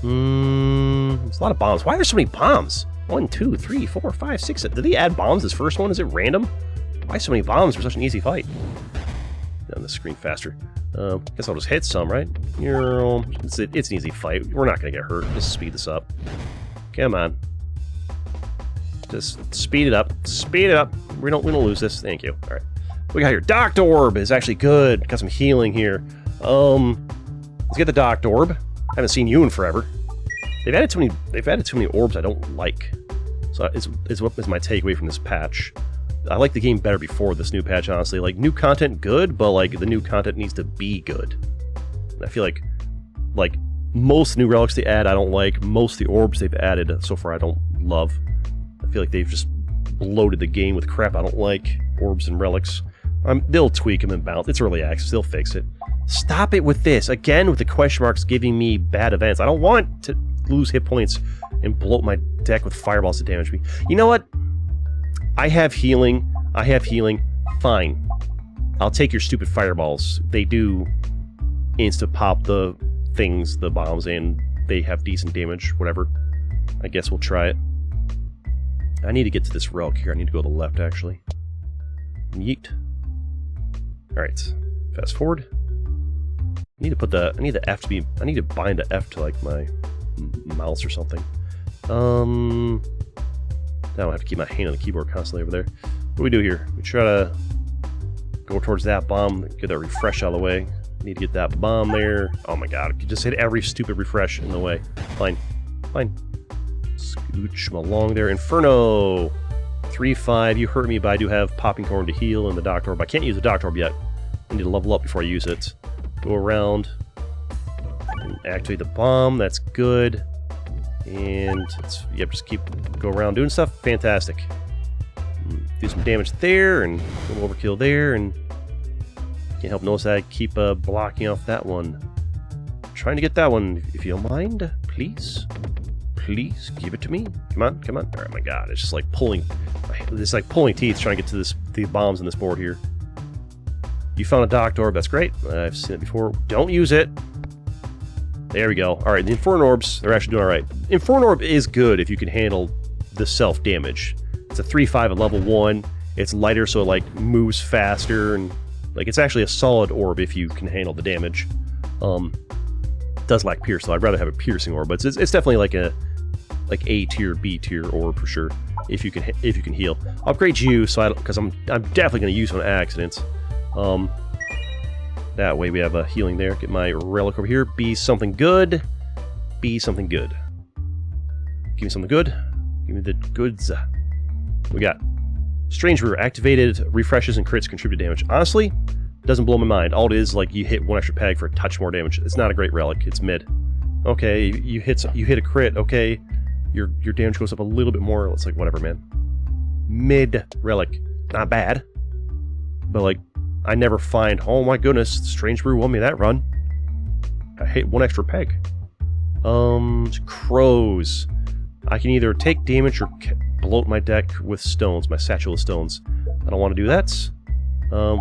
There's a lot of bombs. Why are there so many bombs? 1, 2, 3, 4, 5, 6. Did they add bombs this first one? Is it random? Why so many bombs for such an easy fight? Down the screen faster. Guess I'll just hit some, right? It's an easy fight. We're not going to get hurt. Just speed this up. Come on. Just speed it up. Speed it up. We don't lose this. Thank you. All right. We got here. Doctor Orb is actually good. Got some healing here. Let's get the Doctor Orb. I haven't seen you in forever. They've added too many orbs I don't like. So is what is my takeaway from this patch. I like the game better before this new patch, honestly. Like, new content, good, but, like, the new content needs to be good. And I feel like, most new relics they add, I don't like. Most of the orbs they've added so far, I don't love. I feel like they've just bloated the game with crap I don't like. Orbs and relics. They'll tweak them and bounce. It's early access. They'll fix it. Stop it with this. Again, with the question marks giving me bad events. I don't want to lose hit points and bloat my deck with fireballs to damage me. You know what? I have healing. Fine. I'll take your stupid fireballs. They do insta-pop the things, the bombs, and they have decent damage, whatever. I guess we'll try it. I need to get to this relic here. I need to go to the left, actually. Yeet. Alright. Fast forward. I need the F to be... I need to bind the F to, like, my mouse or something. Now I have to keep my hand on the keyboard constantly over there. What do we do here? We try to go towards that bomb, get that refresh out of the way. Need to get that bomb there. Oh my god, you just hit every stupid refresh in the way. Fine. Fine. Scooch them along there. Inferno! 3-5. You hurt me, but I do have Popping Corn to heal and the Doctor Orb. I can't use the Doctor Orb yet. I need to level up before I use it. Go around and activate the bomb. That's good. And just go around doing stuff. Fantastic. Do some damage there, and a little overkill there, and can't help notice that I keep blocking off that one. Trying to get that one, if you don't mind, please. Please give it to me. Come on, come on. Oh my god, it's just like pulling. It's like pulling teeth trying to get to the bombs on this board here. You found a Doctor Orb. That's great. I've seen it before. Don't use it. There we go. Alright, the Inferno Orbs, they're actually doing alright. Inferno Orb is good if you can handle the self-damage. It's a 3-5 at level 1. It's lighter, so it, like, moves faster, and, like, it's actually a solid orb if you can handle the damage. It does lack Pierce, so I'd rather have a Piercing Orb, but it's definitely like a A-tier, B-tier orb for sure, if you can heal. Upgrade you, so because I'm definitely going to use one on accident. That way we have a healing there. Get my relic over here. Be something good. Be something good. Give me something good. Give me the goods. We got Strange Brew. Activated refreshes and crits contribute damage. Honestly, doesn't blow my mind. All it is, like, you hit one extra peg for a touch more damage. It's not a great relic. It's mid. Okay, you hit a crit. Okay, your damage goes up a little bit more. It's like, whatever, man. Mid relic. Not bad. But, like, I never find, oh my goodness, Strange Brew won me that run. I hit one extra peg. Crows. I can either take damage or bloat my deck with stones, my satchel of stones. I don't want to do that.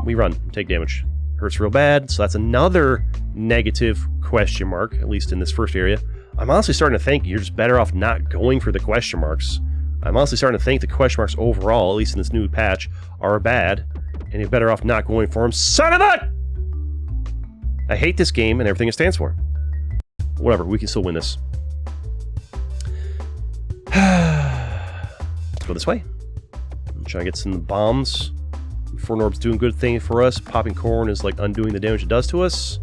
We run, take damage. Hurts real bad, so that's another negative question mark, at least in this first area. I'm honestly starting to think you're just better off not going for the question marks. I'm honestly starting to think the question marks overall, at least in this new patch, are bad. And you're better off not going for him. Son of a... I hate this game and everything it stands for. Whatever, we can still win this. Let's go this way. I'm trying to get some bombs. Inferno Orb's doing good thing for us. Popping Corn is like undoing the damage it does to us.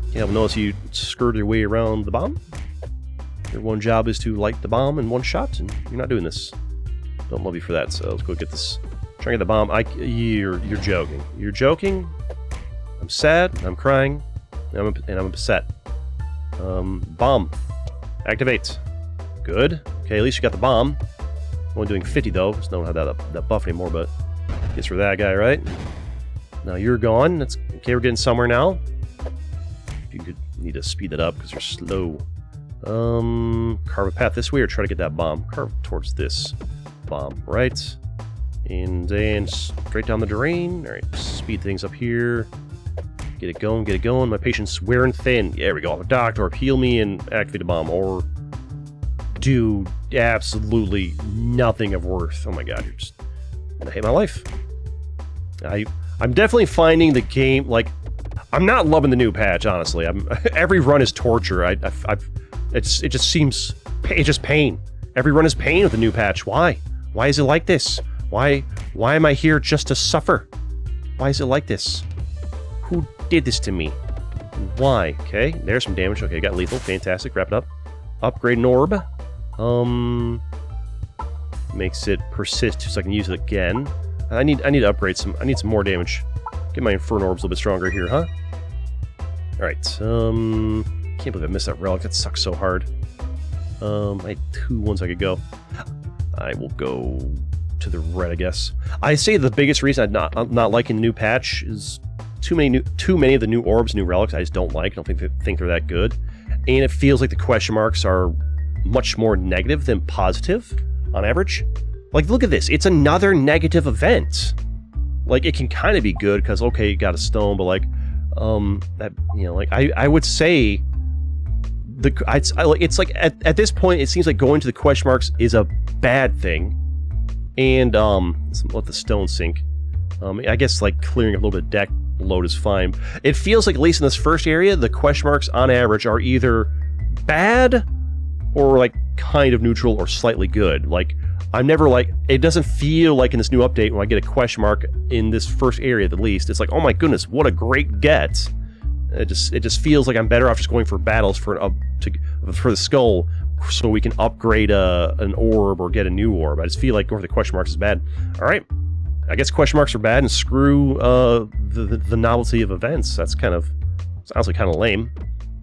Can't help notice you skirt your way around the bomb. Your one job is to light the bomb in one shot, and you're not doing this. Don't love you for that, so let's go get this. Trying to get the bomb. You're joking. You're joking. I'm sad. I'm crying. And I'm upset. Bomb. Activate. Good. Okay, at least you got the bomb. Only doing 50 though, so I don't have that buff anymore, but gets for that guy, right? Now you're gone. That's okay, we're getting somewhere now. You could need to speed that up because you're slow. Carve a path this way or try to get that bomb. Carve towards this bomb, right? And then straight down the drain. Alright, speed things up here. Get it going, get it going. My patient's wearing thin. There we go. Doctor Orb, heal me and activate a bomb. Or do absolutely nothing of worth. Oh my god, you're just... I hate my life. I'm definitely finding the game, like... I'm not loving the new patch, honestly. Every run is torture. It just seems... It's just pain. Every run is pain with the new patch. Why? Why is it like this? Why am I here just to suffer? Why is it like this? Who did this to me? Why? Okay, there's some damage. Okay, got lethal. Fantastic. Wrap it up. Upgrade an orb. Makes it persist so I can use it again. I need to upgrade some. I need some more damage. Get my Inferno orbs a little bit stronger here, huh? Alright, can't believe I missed that relic. That sucks so hard. I had 2 ones I could go. I will go to the red, I guess. I say the biggest reason I'm not liking the new patch is too many of the new orbs, new relics I just don't like. I don't think they're that good. And it feels like the question marks are much more negative than positive on average. Like, look at this. It's another negative event. Like, it can kind of be good because, okay, you got a stone, but like, that, you know, like, I would say it's like at this point, it seems like going to the question marks is a bad thing. And let's let the stone sink. I guess like clearing a little bit of deck load is fine. It feels like, at least in this first area, the question marks on average are either bad or like kind of neutral or slightly good. Like, I'm never like, it doesn't feel like in this new update when I get a question mark in this first area at least, it's like, oh my goodness, what a great get. It just feels like I'm better off just going for battles for the skull so we can upgrade an orb or get a new orb. I just feel like going for the question marks is bad. Alright, I guess question marks are bad and screw the novelty of events. That's kind of, it's honestly kind of lame,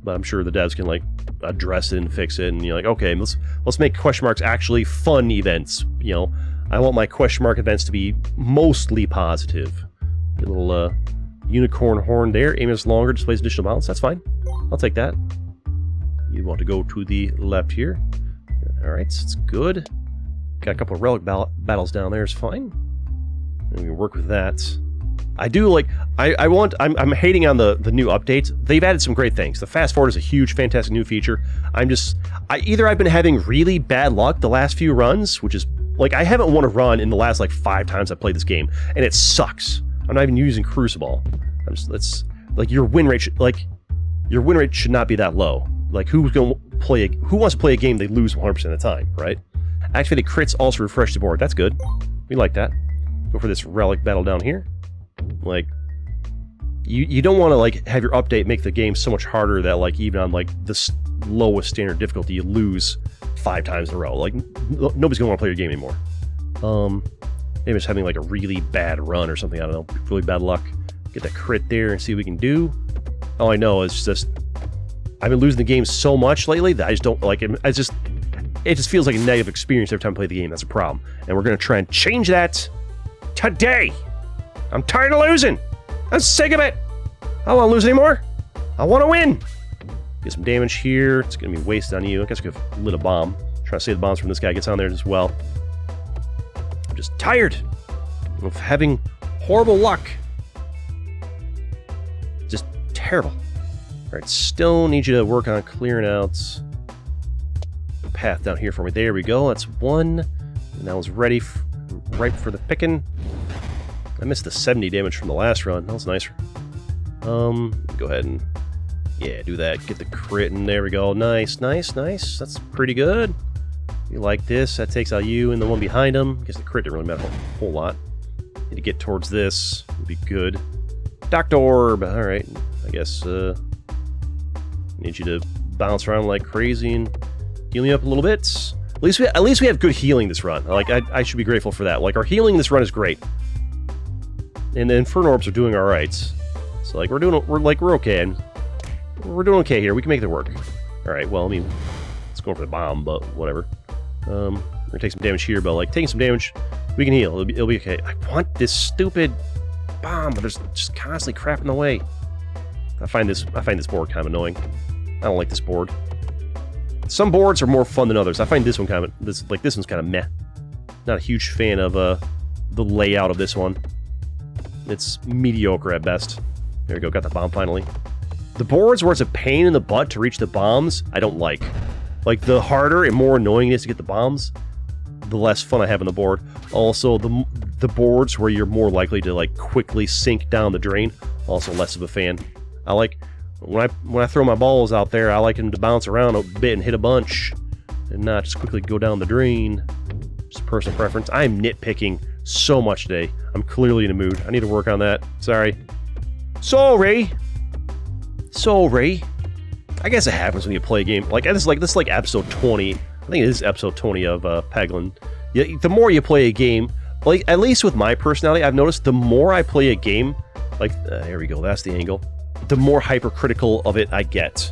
but I'm sure the devs can like address it and fix it, and you're like, okay, let's make question marks actually fun events. You know, I want my question mark events to be mostly positive. A little unicorn horn there, aim is longer, displays additional balance. That's fine. I'll take that. You want to go to the left here. Alright, it's good. Got a couple of relic battles down there, is fine. And we can work with that. I do like, I'm hating on the new updates. They've added some great things. The fast forward is a huge, fantastic new feature. Either I've been having really bad luck the last few runs, which is, like, I haven't won a run in the last, like, 5 times I've played this game, and it sucks. I'm not even using Crucible. It's, like, your win rate should not be that low. Like, who wants to play a game they lose 100% of the time, right? Activated crits also refresh the board. That's good. We like that. Go for this relic battle down here. Like, you don't want to like have your update make the game so much harder that like even on like the lowest standard difficulty you lose 5 times in a row. Like, nobody's gonna want to play your game anymore. Maybe it's having like a really bad run or something. I don't know. Really bad luck. Get that crit there and see what we can do. All I know is just I've been losing the game so much lately that I just don't like it. It just feels like a negative experience every time I play the game. That's a problem, and we're gonna try and change that today. I'm tired of losing. I'm sick of it. I don't want to lose anymore. I want to win. Get some damage here. It's going to be wasted on you. I guess I could have lit a bomb. Try to save the bombs from this guy gets on there as well. I'm just tired of having horrible luck. Just terrible. Alright, stone. Need you to work on clearing out the path down here for me. There we go. That's 1. And that was ready, ripe for the picking. I missed the 70 damage from the last run. That was nice. Go ahead and, yeah, do that. Get the crit, and there we go. Nice, nice, nice. That's pretty good. You like this. That takes out you and the one behind him. I guess the crit didn't really matter a whole lot. Need to get towards this. Would be good. Doctor Orb. Alright. I guess, need you to bounce around like crazy and heal me up a little bit. At least we have good healing this run. Like, I should be grateful for that. Like, our healing this run is great. And the Inferno Orbs are doing alright. So, like, we're okay. And we're doing okay here. We can make it work. Alright, well, I mean, it's going for the bomb, but whatever. We're gonna take some damage here, but, like, taking some damage, we can heal. It'll be okay. I want this stupid bomb, but there's just constantly crap in the way. I find this board kind of annoying. I don't like this board. Some boards are more fun than others. I find this one kind of, this one's kind of meh. Not a huge fan of, the layout of this one. It's mediocre at best. There we go, got the bomb finally. The boards where it's a pain in the butt to reach the bombs, I don't like. Like, the harder and more annoying it is to get the bombs, the less fun I have on the board. Also, the boards where you're more likely to, like, quickly sink down the drain, also less of a fan. I like, when I throw my balls out there, I like them to bounce around a bit and hit a bunch, and not just quickly go down the drain. Just personal preference. I am nitpicking so much today. I'm clearly in a mood. I need to work on that. Sorry. Sorry. I guess it happens when you play a game. Like, this is like episode 20. I think it is episode 20 of Peglin. Yeah, the more you play a game, like, at least with my personality, I've noticed the more I play a game, like, there we go, that's the angle, the more hypercritical of it I get.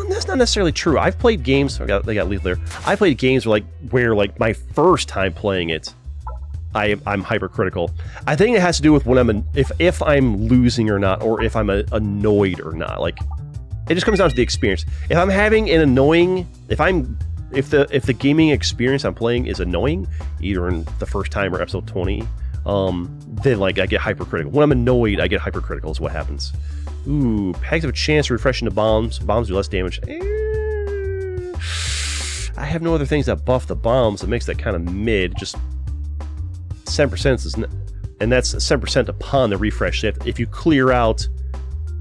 That's not necessarily true. I've played games, they got lethal there. I played games where my first time playing it, I'm hypercritical. I think it has to do with when if I'm losing or not, or if I'm annoyed or not. Like, it just comes down to the experience. If I'm having an annoying, if the gaming experience I'm playing is annoying, either in the first time or episode 20, then, like, I get hypercritical. When I'm annoyed, I get hypercritical is what happens. Ooh, pegs have a chance to refresh into bombs. Bombs do less damage. I have no other things that buff the bombs. It makes that kind of mid. Just 7% is, and that's 7% upon the refresh. So if you clear out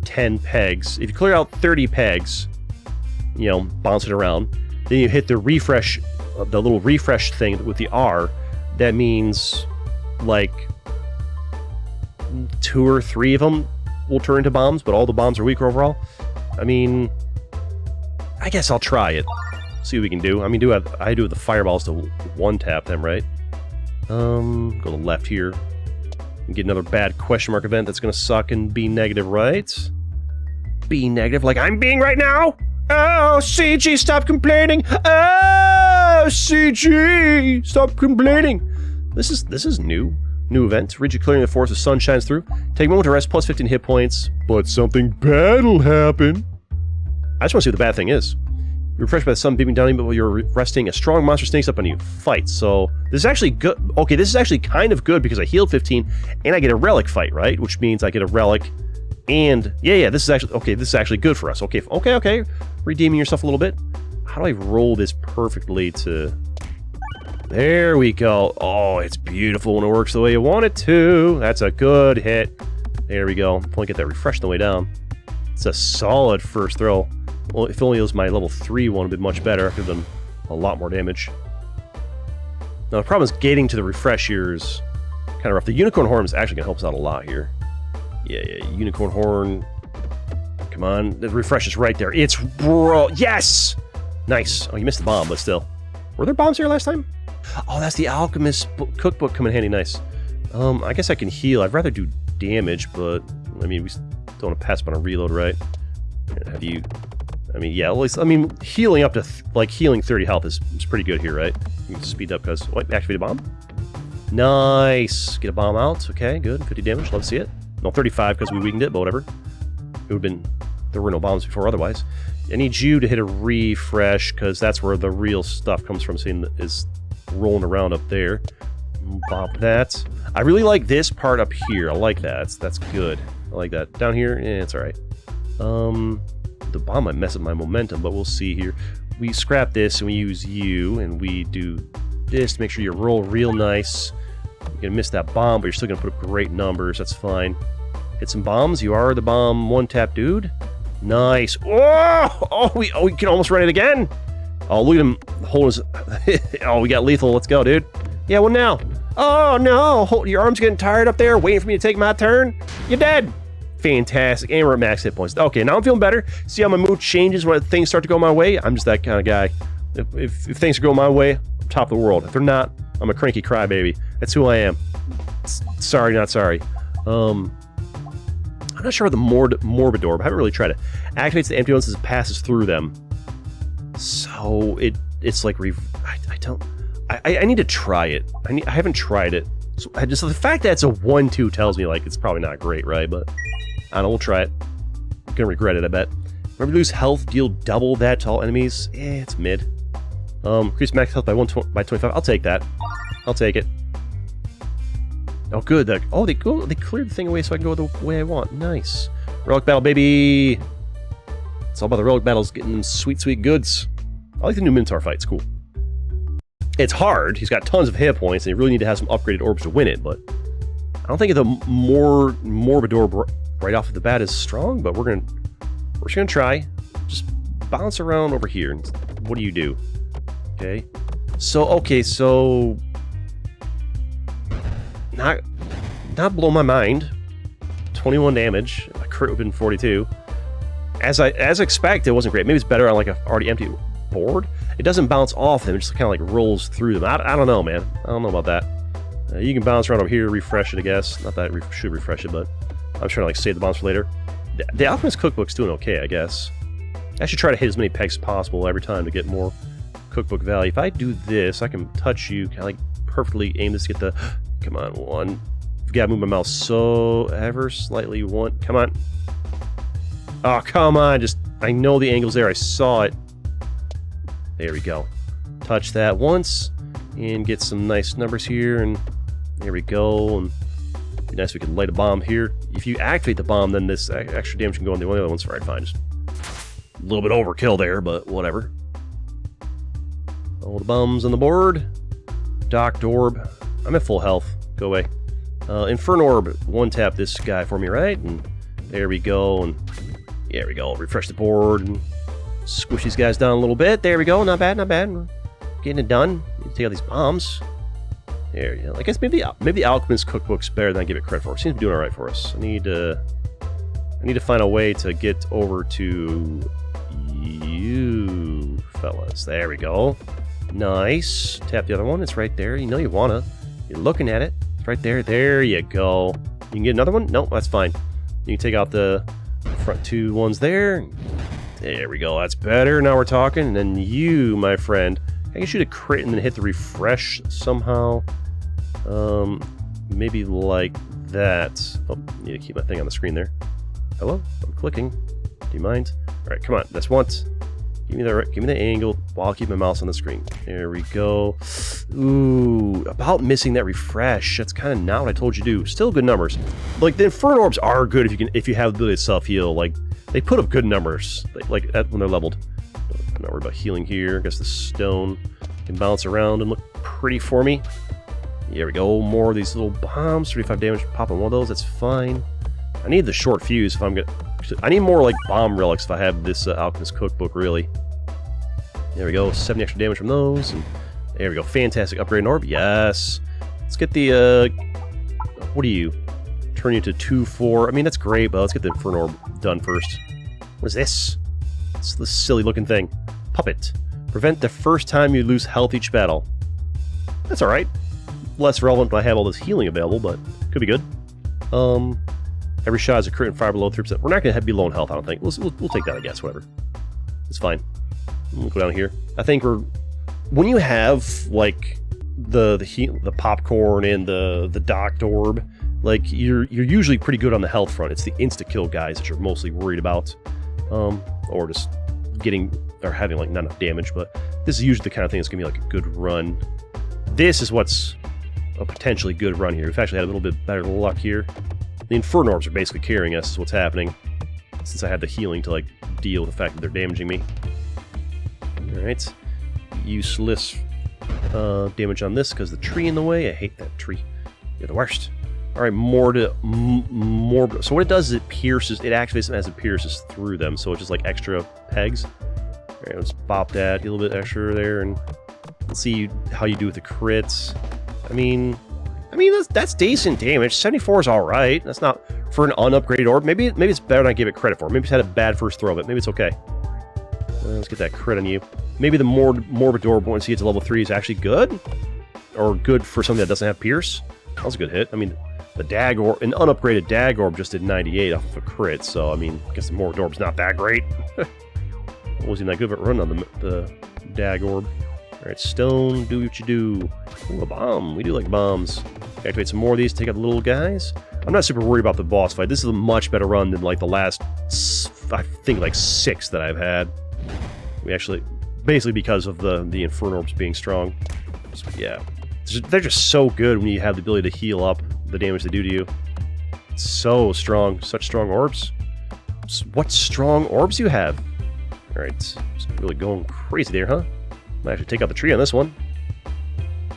10 pegs, if you clear out 30 pegs, you know, bounce it around, then you hit the refresh, the little refresh thing with the R. That means, like, 2 or 3 of them will turn into bombs, but all the bombs are weaker overall. I mean, I guess I'll try it. See what we can do. I mean, I do have the fireballs to one-tap them, right? Go to the left here. And get another bad question mark event that's gonna suck and be negative, right? Be negative like I'm being right now? Oh, CG, stop complaining! Oh, CG, stop complaining! This is new. New event. Rigid clearing the forest, the sun shines through. Take a moment to rest, plus 15 hit points. But something bad will happen. I just want to see what the bad thing is. You're refreshed by the sun beaming down on you, but while you're resting, a strong monster sneaks up on you. Fight. So, this is actually good. Okay, this is actually kind of good because I healed 15, and I get a relic fight, right? Which means I get a relic, and... Yeah, this is actually... Okay, this is actually good for us. Okay. Redeeming yourself a little bit. How do I roll this perfectly to... There we go. Oh, it's beautiful when it works the way you want it to. That's a good hit. There we go. Probably get that refreshed on the way down. It's a solid first throw. Well, if only it was my level 3 one, would have been much better. I could have done a lot more damage. Now, the problem is getting to the refresh here is kind of rough. The unicorn horn is actually going to help us out a lot here. Yeah, unicorn horn. Come on. The refresh is right there. It's... Bro, yes! Nice. Oh, you missed the bomb, but still. Were there bombs here last time? Oh, that's the Alchemist cookbook coming handy. Nice. I guess I can heal. I'd rather do damage, but I mean, we don't want to pass up on a reload, right? Have you? I mean, yeah. At least, I mean, healing up to healing 30 health is pretty good here, right? You can speed up because activate a bomb. Nice. Get a bomb out. Okay, good. 50 damage. Love to see it. No, 35 because we weakened it, but whatever. It would have been. There were no bombs before otherwise. I need you to hit a refresh because that's where the real stuff comes from. Seeing is rolling around up there. Bop that. I really like this part up here. I like that. That's good. I like that. Down here, it's alright. The bomb might mess up my momentum, but we'll see here. We scrap this and we use you, and we do this to make sure you roll real nice. You're gonna miss that bomb, but you're still gonna put up great numbers. That's fine. Hit some bombs. You are the bomb one-tap dude. Nice. Oh, we can almost run it again. Oh, look at him hold his... Oh, we got lethal. Let's go, dude. Yeah, what now? Oh, no. Your arm's getting tired up there, waiting for me to take my turn. You're dead. Fantastic. And we're at max hit points. Okay, now I'm feeling better. See how my mood changes when things start to go my way? I'm just that kind of guy. If things are going my way, I'm top of the world. If they're not, I'm a cranky crybaby. That's who I am. Sorry, not sorry. I'm not sure about the morbid orb. I haven't really tried it. Activates the empty ones as it passes through them. So it's like I need to try it. I haven't tried it. So just the fact that it's a 1/2 tells me like it's probably not great, right? But I don't know. We'll try it. I'm gonna regret it, I bet. Remember, lose health, deal double that to all enemies. It's mid. Increase max health by 25. I'll take that. I'll take it. Oh, good. They cleared the thing away so I can go the way I want. Nice. Relic battle, baby. It's all about the relic battles, getting them sweet, sweet goods. I like the new Minotaur fight. It's cool. It's hard. He's got tons of hit points, and you really need to have some upgraded orbs to win it, but I don't think the Morbid Orb right off of the bat is strong, but we're just gonna try. Just bounce around over here. What do you do? Okay. So not blow my mind. 21 damage. My crit would have been 42. As expected, it wasn't great. Maybe it's better on like a already empty board. It doesn't bounce off them. It just kind of like rolls through them. I don't know, man. I don't know about that. You can bounce around over here, refresh it, I guess. Not that I should refresh it, but I'm trying to like save the bombs for later. The Alchemist Cookbook's doing okay, I guess. I should try to hit as many pegs as possible every time to get more cookbook value. If I do this, I can touch you, kind of like perfectly aim this to get the... Come on, one. I've got to move my mouse so ever slightly. One. Come on. Oh, come on. Just, I know the angle's there. I saw it. There we go. Touch that once and get some nice numbers here, and there we go. And it'd be nice if we could light a bomb here. If you activate the bomb, then this extra damage can go on the other ones. Alright, fine. Just a little bit overkill there, but whatever. All the bombs on the board. Docked Orb. I'm at full health. Go away. Inferno Orb. One tap this guy for me, right? And there we go. And there we go. Refresh the board and squish these guys down a little bit. There we go. Not bad, not bad. We're getting it done. Need to take out these bombs. There you go. I guess maybe the Alchemist Cookbook's better than I give it credit for. It seems to be doing alright for us. I need to find a way to get over to you fellas. There we go. Nice. Tap the other one. It's right there. You know you wanna. You're looking at it. It's right there. There you go. You can get another one? Nope, that's fine. You can take out the front two ones there. There we go. That's better. Now we're talking. And then you, my friend. I can shoot a crit and then hit the refresh somehow. Maybe like that. Oh, need to keep my thing on the screen there. Hello? I'm clicking. Do you mind? Alright, come on. That's once. Give me the angle while I keep my mouse on the screen. There we go. Ooh, about missing that refresh. That's kind of not what I told you to do. Still good numbers. Like the Inferno Orbs are good if you have the ability to self-heal. Like they put up good numbers. Like when they're leveled. I'm not worried about healing here. I guess the stone can bounce around and look pretty for me. There we go. More of these little bombs. 35 damage. Pop on one of those. That's fine. I need the short fuse if I'm gonna. I need more like bomb relics if I have this Alchemist Cookbook, really. There we go, 70 extra damage from those, and there we go, fantastic upgrade orb, yes. Let's get the, what do you? Turn you to 2-4, I mean, that's great, but let's get the Inferno Orb done first. What is this? It's this silly looking thing. Puppet. Prevent the first time you lose health each battle. That's alright. Less relevant when I have all this healing available, but could be good. Every shot is a crit and fire below 3%. We're not going to be low in health, I don't think. We'll take that, I guess, whatever. It's fine. We'll go down here. I think when you have, like, the popcorn and the docked orb, like, you're usually pretty good on the health front. It's the insta-kill guys that you're mostly worried about. Or just getting, or having, like, not enough damage, but this is usually the kind of thing that's going to be, like, a good run. This is what's a potentially good run here. We've actually had a little bit better luck here. The Inferno Orbs are basically carrying us, is what's happening. Since I had the healing to, like, deal with the fact that they're damaging me. Alright. Useless damage on this because the tree in the way. I hate that tree. You're the worst. Alright, more. So what it does is it pierces, it activates them as it pierces through them, so it's just like extra pegs. Alright, let's bop that, get a little bit extra there, and let's see how you do with the crits. I mean that's decent damage. 74 is alright. That's not for an unupgraded orb. Maybe it's better than I give it credit for. Maybe it's had a bad first throw, but maybe it's okay. Let's get that crit on you. Maybe the Morbid Orb, once you get to level 3, is actually good? Or good for something that doesn't have Pierce? That was a good hit. I mean, the Dag Orb, an unupgraded Dag Orb just did 98 off of a crit, so, I mean, I guess the Morbid Orb's not that great. Wasn't that good of a run on the Dag Orb. Alright, Stone, do what you do. Ooh, a bomb. We do like bombs. Activate some more of these, take out the little guys. I'm not super worried about the boss fight. This is a much better run than, like, the last, I think, like, 6 that I've had. We actually, basically because of the Inferno Orbs being strong. So, yeah. They're just so good when you have the ability to heal up the damage they do to you. It's so strong. Such strong orbs. What strong orbs you have? Alright, just really going crazy there, huh? Might actually take out the tree on this one.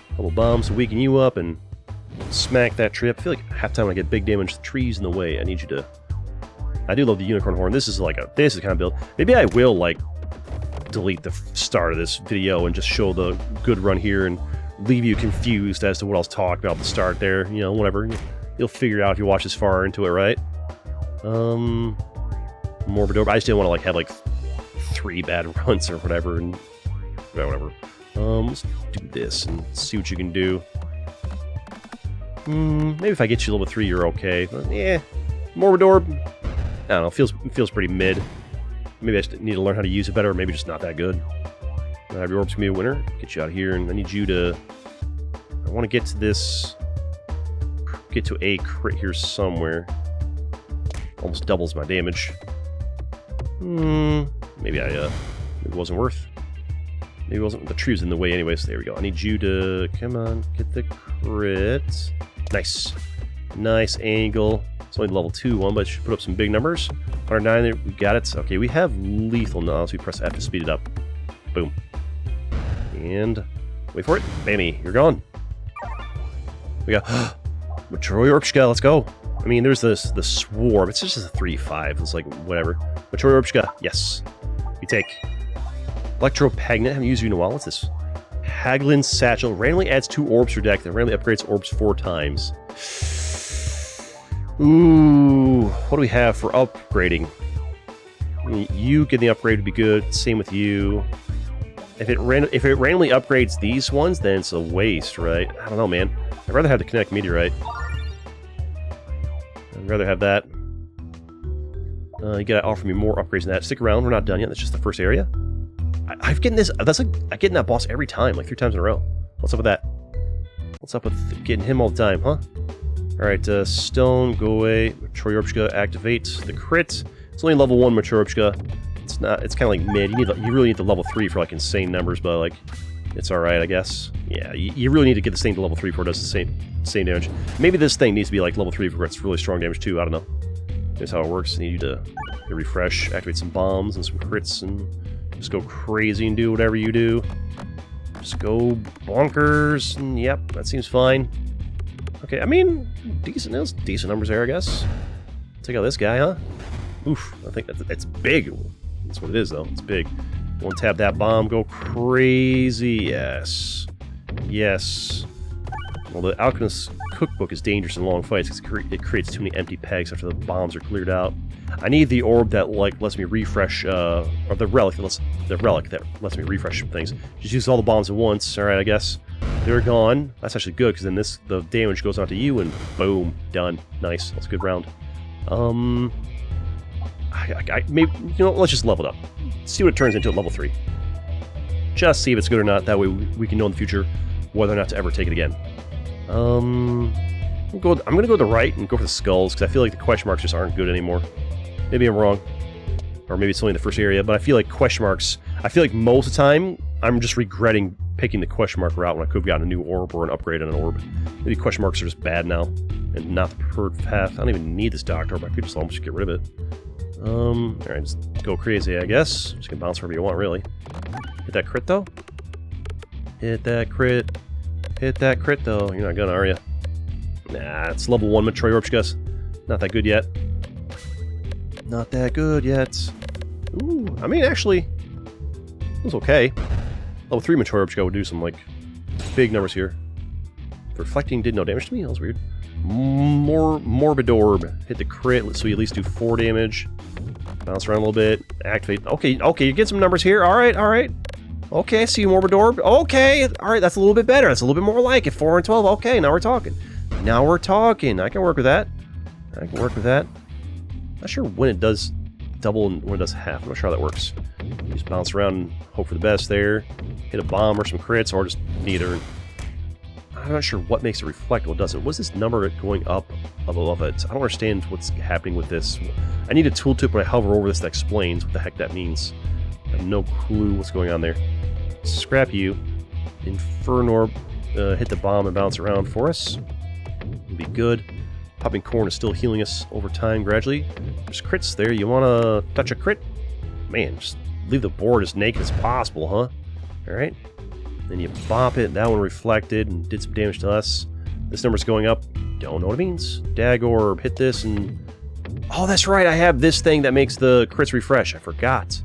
Couple bombs to weaken you up and smack that tree up. I feel like half the time I get big damage, the tree's in the way. I need you to... I do love the unicorn horn. This is like a... This is the kind of build. Maybe I will, like, delete the start of this video and just show the good run here and leave you confused as to what I was talking about at the start there. You know, whatever. You'll figure it out if you watch this far into it, right? Morbid Orb. I just didn't want to, like, have, like, 3 bad runs or whatever, and... whatever. Let's do this and see what you can do. Maybe if I get you level 3, you're okay. But, yeah. Morbid Orb. I don't know. Feels pretty mid. Maybe I just need to learn how to use it better, or maybe just not that good. Have your orbs can be a winner. Get you out of here, and I need you to... I want to get to this... Get to a crit here somewhere. Almost doubles my damage. Maybe it wasn't worth. Maybe it wasn't. The tree was in the way anyway, so there we go. I need you to... Come on, get the crit. Nice. Nice angle. It's only the level 2 one, but it should put up some big numbers. 109 there, we got it. Okay, we have lethal now, so we press F to speed it up. Boom. And... wait for it. Bammy, you're gone. We got... Matroy Orpshka, let's go. I mean, there's the swarm. It's just a 3-5. It's like, whatever. Matroy Orpshka, yes. We take... Peglin, haven't used you in a while. What's this? Peglin Satchel. Randomly adds 2 orbs to your deck, then randomly upgrades orbs 4 times. Ooh, what do we have for upgrading? I mean, you getting the upgrade would be good. Same with you. If it randomly upgrades these ones, then it's a waste, right? I don't know, man. I'd rather have the Kinetic Meteorite. I'd rather have that. You gotta offer me more upgrades than that. Stick around, we're not done yet. That's just the first area. I've getting this. That's like I'm getting that boss every time, like 3 times in a row. What's up with that? What's up with getting him all the time, huh? All right, Stone, go away. Mature Orpshka, activate the crit. It's only level 1 Mature Orpshka. It's not. It's kind of like mid. You really need the level 3 for like insane numbers, but like it's all right, I guess. Yeah, you really need to get this thing to level 3 before it does the same damage. Maybe this thing needs to be like level 3 before it's really strong damage too. I don't know. That's how it works. I need you to refresh, activate some bombs and some crits, and just go crazy and do whatever you do. Just go bonkers, and yep, that seems fine. Okay, I mean, decent numbers there, I guess. Take out this guy, huh? Oof, I think that's big. That's what it is, though. It's big. One tap that bomb, go crazy. Yes. Yes. Well, the Alchemist's Cookbook is dangerous in long fights because it creates too many empty pegs after the bombs are cleared out. I need the orb that like lets me refresh, or the relic that lets me refresh some things. Just use all the bombs at once. All right, I guess they're gone. That's actually good because then the damage goes onto you and boom, done. Nice. That's a good round. Maybe let's just level it up. See what it turns into at level 3. Just see if it's good or not. That way we can know in the future whether or not to ever take it again. I'm gonna go to the right and go for the skulls because I feel like the question marks just aren't good anymore. Maybe I'm wrong, or maybe it's only in the first area. But I feel like question marks. I feel like most of the time I'm just regretting picking the question mark route when I could have gotten a new orb or an upgrade on an orb. Maybe question marks are just bad now and not the preferred path. I don't even need this Doctor Orb. I could just almost get rid of it. Alright, just go crazy, I guess. Just gonna bounce wherever you want, really. Hit that crit, though. Hit that crit. Hit that crit, though. You're not gonna, are you? Nah, it's level 1 Matroy Orpshka. Not that good yet. Not that good yet. Ooh, I mean, actually, it was okay. Level 3 Matroy Orpshka would do some, like, big numbers here. Reflecting did no damage to me? That was weird. Morbid Orb. Hit the crit, so you at least do 4 damage. Bounce around a little bit. Activate. Okay, you get some numbers here. Alright. Okay, I see you, Morbid Orb. Okay, alright, that's a little bit better. That's a little bit more like it. 4 and 12. Okay, now we're talking. I can work with that. Not sure when it does double and when it does half. I'm not sure how that works. You just bounce around and hope for the best there. Hit a bomb or some crits, or just neither. I'm not sure what makes it reflect, what doesn't. What's this number going up above it? I don't understand what's happening with this. I need a tooltip when I hover over this that explains what the heck that means. I have no clue what's going on there. Scrap you. Inferno, hit the bomb and bounce around for us. It'll be good. Popping Corn is still healing us over time gradually. There's crits there. You want to touch a crit? Man, just leave the board as naked as possible, huh? Alright. Then you bop it, that one reflected and did some damage to us. This number's going up. Don't know what it means. Dag orb, hit this and... Oh, that's right, I have this thing that makes the crits refresh. I forgot.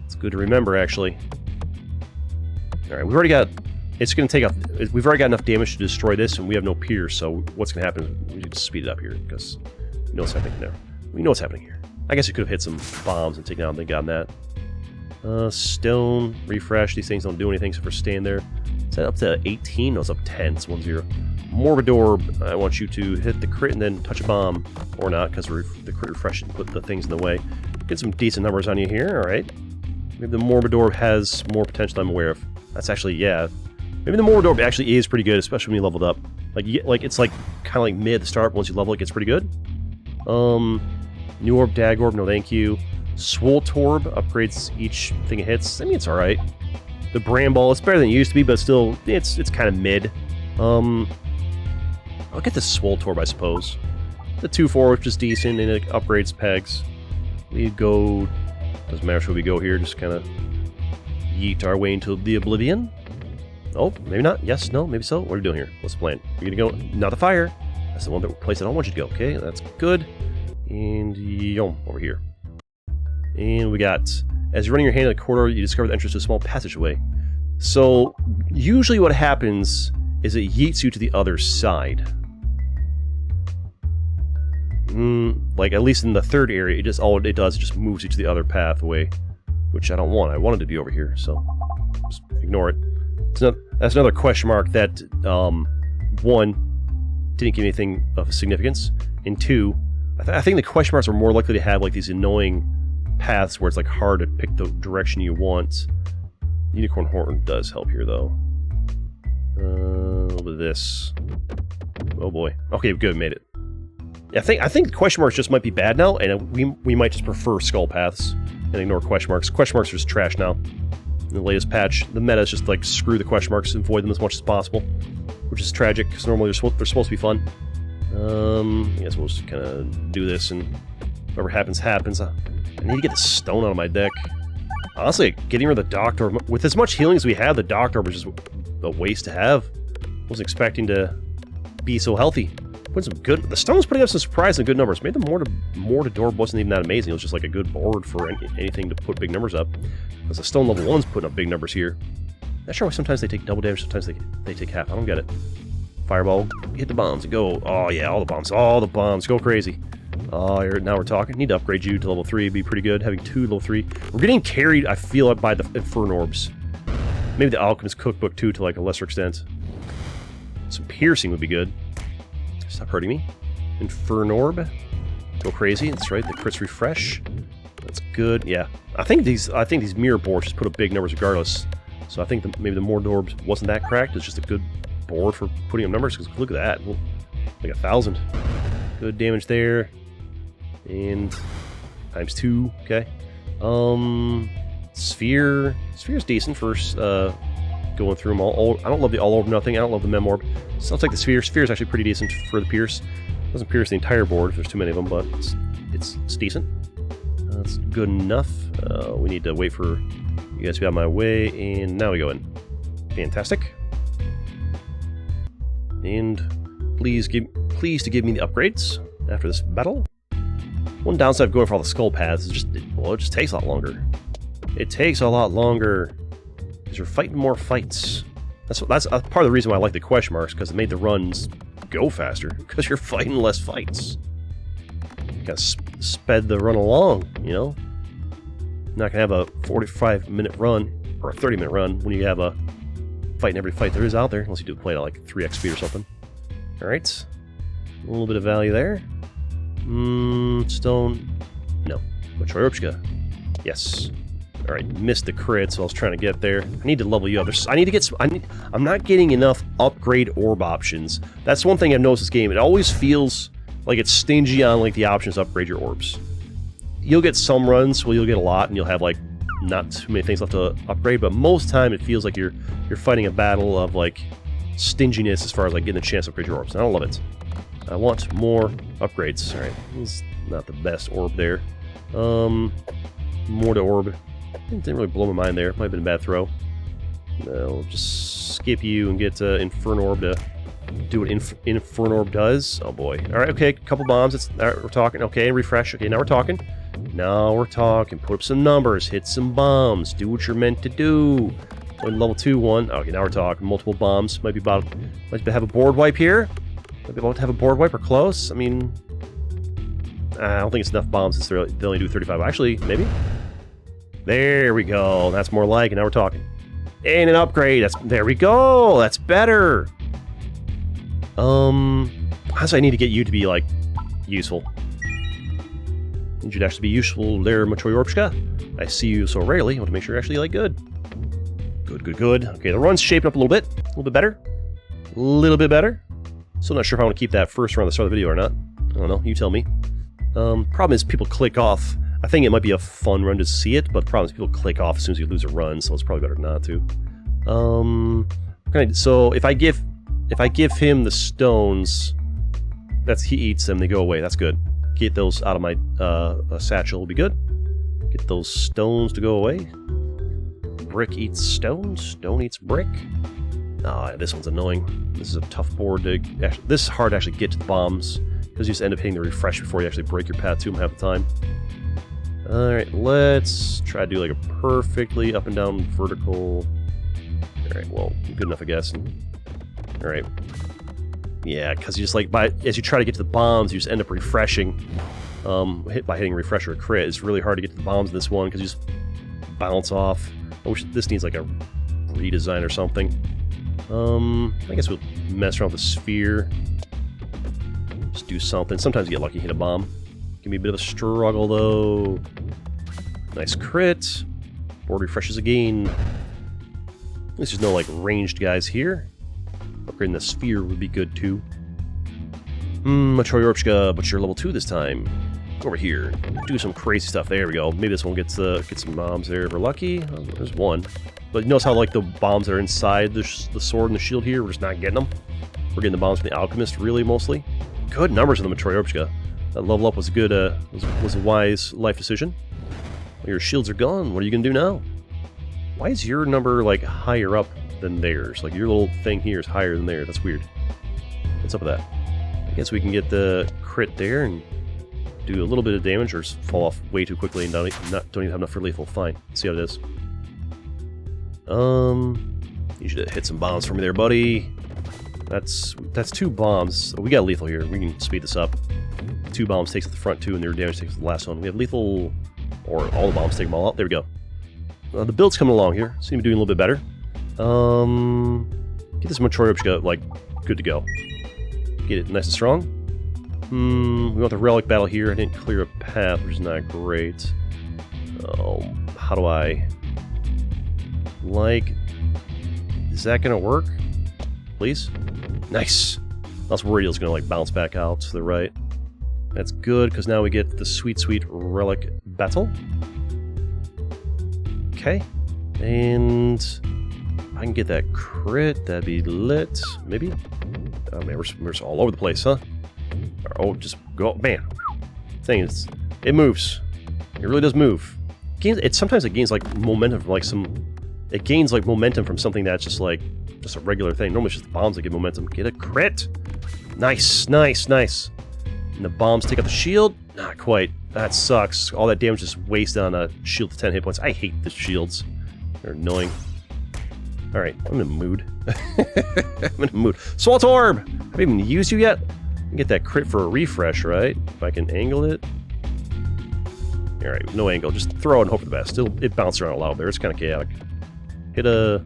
It's good to remember, actually. Alright, we've already got... It's going to take off... We've already got enough damage to destroy this, and we have no pierce, so what's going to happen is we need to speed it up here, because we know what's happening there. We know what's happening here. I guess you could have hit some bombs and taken out and gotten that. Stone, refresh. These things don't do anything except for stand there. Is that up to 18? No, it's up 10. It's 1-0. Morbid orb. I want you to hit the crit and then touch a bomb. Or not, because the crit refresh and put the things in the way. Get some decent numbers on you here. Alright. Maybe the morbid orb has more potential than I'm aware of. That's actually, yeah. Maybe the morbid orb actually is pretty good, especially when you leveled up. Like it's like kind of like mid at the start, but once you level it gets pretty good. New orb, dag orb, no thank you. Swole Torb upgrades each thing it hits. I mean, it's alright. The Bramble, it's better than it used to be, but still, it's kind of mid. I'll get the Swole Torb, I suppose. The 2-4, which is decent, and it upgrades pegs. We go... Doesn't matter where we go here, just kind of yeet our way into the oblivion. Oh, maybe not. Yes, no, maybe so. What are we doing here? What's the plan? You're gonna go... Not the fire. That's the one place I don't want you to go. Okay, that's good. And yum, over here. And we got, as you're running your hand in the corridor, you discover the entrance to a small passageway. So, usually what happens is it yeets you to the other side. Like, at least in the third area, it just all it does is just moves you to the other pathway, which I don't want. I wanted to be over here, so just ignore it. That's another question mark that, one, didn't give anything of significance, and two, I think the question marks are more likely to have, like, these annoying paths where it's like hard to pick the direction you want. Unicorn horn does help here though. A little bit of this. Oh boy. Okay, good, made it. Yeah, I think question marks just might be bad now, and we might just prefer skull paths and ignore question marks. Question marks are just trash now. In the latest patch, the meta is just like screw the question marks and avoid them as much as possible, which is tragic because normally they're supposed to be fun. I guess we'll just kind of do this, and whatever happens, happens. I need to get the stone out of my deck. Honestly, getting rid of the Doctor... With as much healing as we have, the Doctor was just a waste to have. Wasn't expecting to be so healthy. Put some good... The stone's putting up some surprisingly good numbers. Maybe the Mortar Door wasn't even that amazing. It was just like a good board for anything to put big numbers up. Because the stone level 1's putting up big numbers here. Not sure why sometimes they take double damage, sometimes they take half. I don't get it. Fireball, hit the bombs and go. Oh yeah, all the bombs, go crazy. Now we're talking. Need to upgrade you to level 3, be pretty good. Having 2 level 3. We're getting carried, I feel, by the Inferno Orbs. Maybe the Alchemist Cookbook too, to like a lesser extent. Some piercing would be good. Stop hurting me. Inferno Orb. Go crazy, that's right, the crits refresh. That's good, yeah. I think these mirror boards just put up big numbers regardless. So I think maybe the Mortar Orbs wasn't that cracked, it's just a good board for putting up numbers, because look at that. Well, like 1,000. Good damage there. And times 2, okay. Sphere. Sphere's decent for going through them all. I don't love the all orb nothing. I don't love the mem orb. So I'll take the sphere. Sphere's actually pretty decent for the pierce. Doesn't pierce the entire board if there's too many of them, but it's decent. That's good enough. We need to wait for you guys to be out of my way, and now we go in. Fantastic. And please to give me the upgrades after this battle. One downside of going for all the skull paths is it just takes a lot longer. It takes a lot longer because you're fighting more fights. That's part of the reason why I like the question marks, because it made the runs go faster because you're fighting less fights. You gotta sped the run along, you know. Not gonna have a 45-minute run or a 30-minute run when you have a fighting every fight there is out there, unless you do play at like 3x speed or something. Alright. A little bit of value there. Stone. No. Matryoshka. Yes. Alright, missed the crit, so I was trying to get there. I need to level you up. I need to get some... I'm not getting enough upgrade orb options. That's one thing I've noticed this game. It always feels like it's stingy on like the options to upgrade your orbs. You'll get some runs where you'll get a lot, and you'll have like not too many things left to upgrade, but most time it feels like you're fighting a battle of like stinginess as far as like getting a chance to upgrade your orbs. I don't love it. I want more upgrades. Alright, this is not the best orb there. Mortar Orb. It didn't really blow my mind there. Might have been a bad throw. No, just skip you and get Inferno Orb to do what Inferno Orb does. Oh boy. Alright, okay, couple bombs. Alright, we're talking. Okay, refresh. Okay, now we're talking. Now we're talking. Put up some numbers. Hit some bombs. Do what you're meant to do. Level 2 one. Okay, now we're talking. Multiple bombs. Might have a board wipe here. Might be about to have a board wipe or close. I mean, I don't think it's enough bombs since they only do 35. Actually, maybe? There we go. That's more like it. Now we're talking. And an upgrade. There we go. That's better. How do I need to get you to be, like, useful? Need you to actually be useful there, Matryoshka. I see you so rarely. I want to make sure you're actually, like, good. Good. Okay, the run's shaping up a little bit. A little bit better. A little bit better. Still not sure if I want to keep that first around the start of the video or not. I don't know. You tell me. Problem is people click off. I think it might be a fun run to see it, but the problem is people click off as soon as you lose a run, so it's probably better not to. So if I give him the stones, he eats them, they go away. That's good. Get those out of my satchel will be good. Get those stones to go away. Brick eats stone, stone eats brick. Ah, this one's annoying. This is a tough board to... Actually, this is hard to actually get to the bombs, because you just end up hitting the refresh before you actually break your path to them half the time. Alright, let's try to do like a perfectly up and down vertical... Alright, well, good enough, I guess. Alright. Yeah, because you just like, as you try to get to the bombs, you just end up refreshing. By hitting refresh or a crit. It's really hard to get to the bombs in this one, because you just bounce off. I wish this needs like a redesign or something. I guess we'll mess around with the sphere. Just do something. Sometimes you get lucky, hit a bomb. Give me a bit of a struggle, though. Nice crit. Board refreshes again. At least there's no, like, ranged guys here. Upgrading the sphere would be good, too. Matryoshka, but you're level 2 this time. Go over here. Do some crazy stuff. There we go. Maybe this one gets some bombs there if we're lucky. Oh, there's one. But notice how, like, the bombs that are inside the sword and the shield here, we're just not getting them. We're getting the bombs from the alchemist, really, mostly. Good numbers on the Matryoshka. That level up was a good, was a wise life decision. Well, your shields are gone. What are you gonna do now? Why is your number, like, higher up than theirs? Like, your little thing here is higher than theirs. That's weird. What's up with that? I guess we can get the crit there and do a little bit of damage, or just fall off way too quickly and don't even have enough for lethal. Fine. Let's see how it is. You should hit some bombs for me there, buddy. That's 2 bombs. We got lethal here. We can speed this up. 2 bombs takes the front 2, and their damage takes the last one. We have lethal, or all the bombs take them all out. There we go. The build's coming along here. Seem to be doing a little bit better. Get this Matryoshka, like, good to go. Get it nice and strong. We want the relic battle here. I didn't clear a path, which is not great. How do I... Like... Is that gonna work? Please? Nice! I was worried it was gonna, like, bounce back out to the right. That's good, because now we get the sweet, sweet relic battle. Okay. And... I can get that crit, that'd be lit. Maybe? Oh man, we're just all over the place, huh? Oh, just go, man. Thing is, it moves. It really does move. Sometimes it gains like momentum from it gains like momentum from something that's just a regular thing. Normally it's just the bombs that give momentum. Get a crit. Nice. And the bombs take out the shield. Not quite. That sucks. All that damage just wasted on a shield to 10 hit points. I hate the shields. They're annoying. Alright, I'm in a mood. I'm in a mood. Salt Orb! Have I even used you yet? I can get that crit for a refresh, right? If I can angle it. Alright, no angle. Just throw it and hope for the best. Still, it bounced around a lot there. It's kind of chaotic. Hit the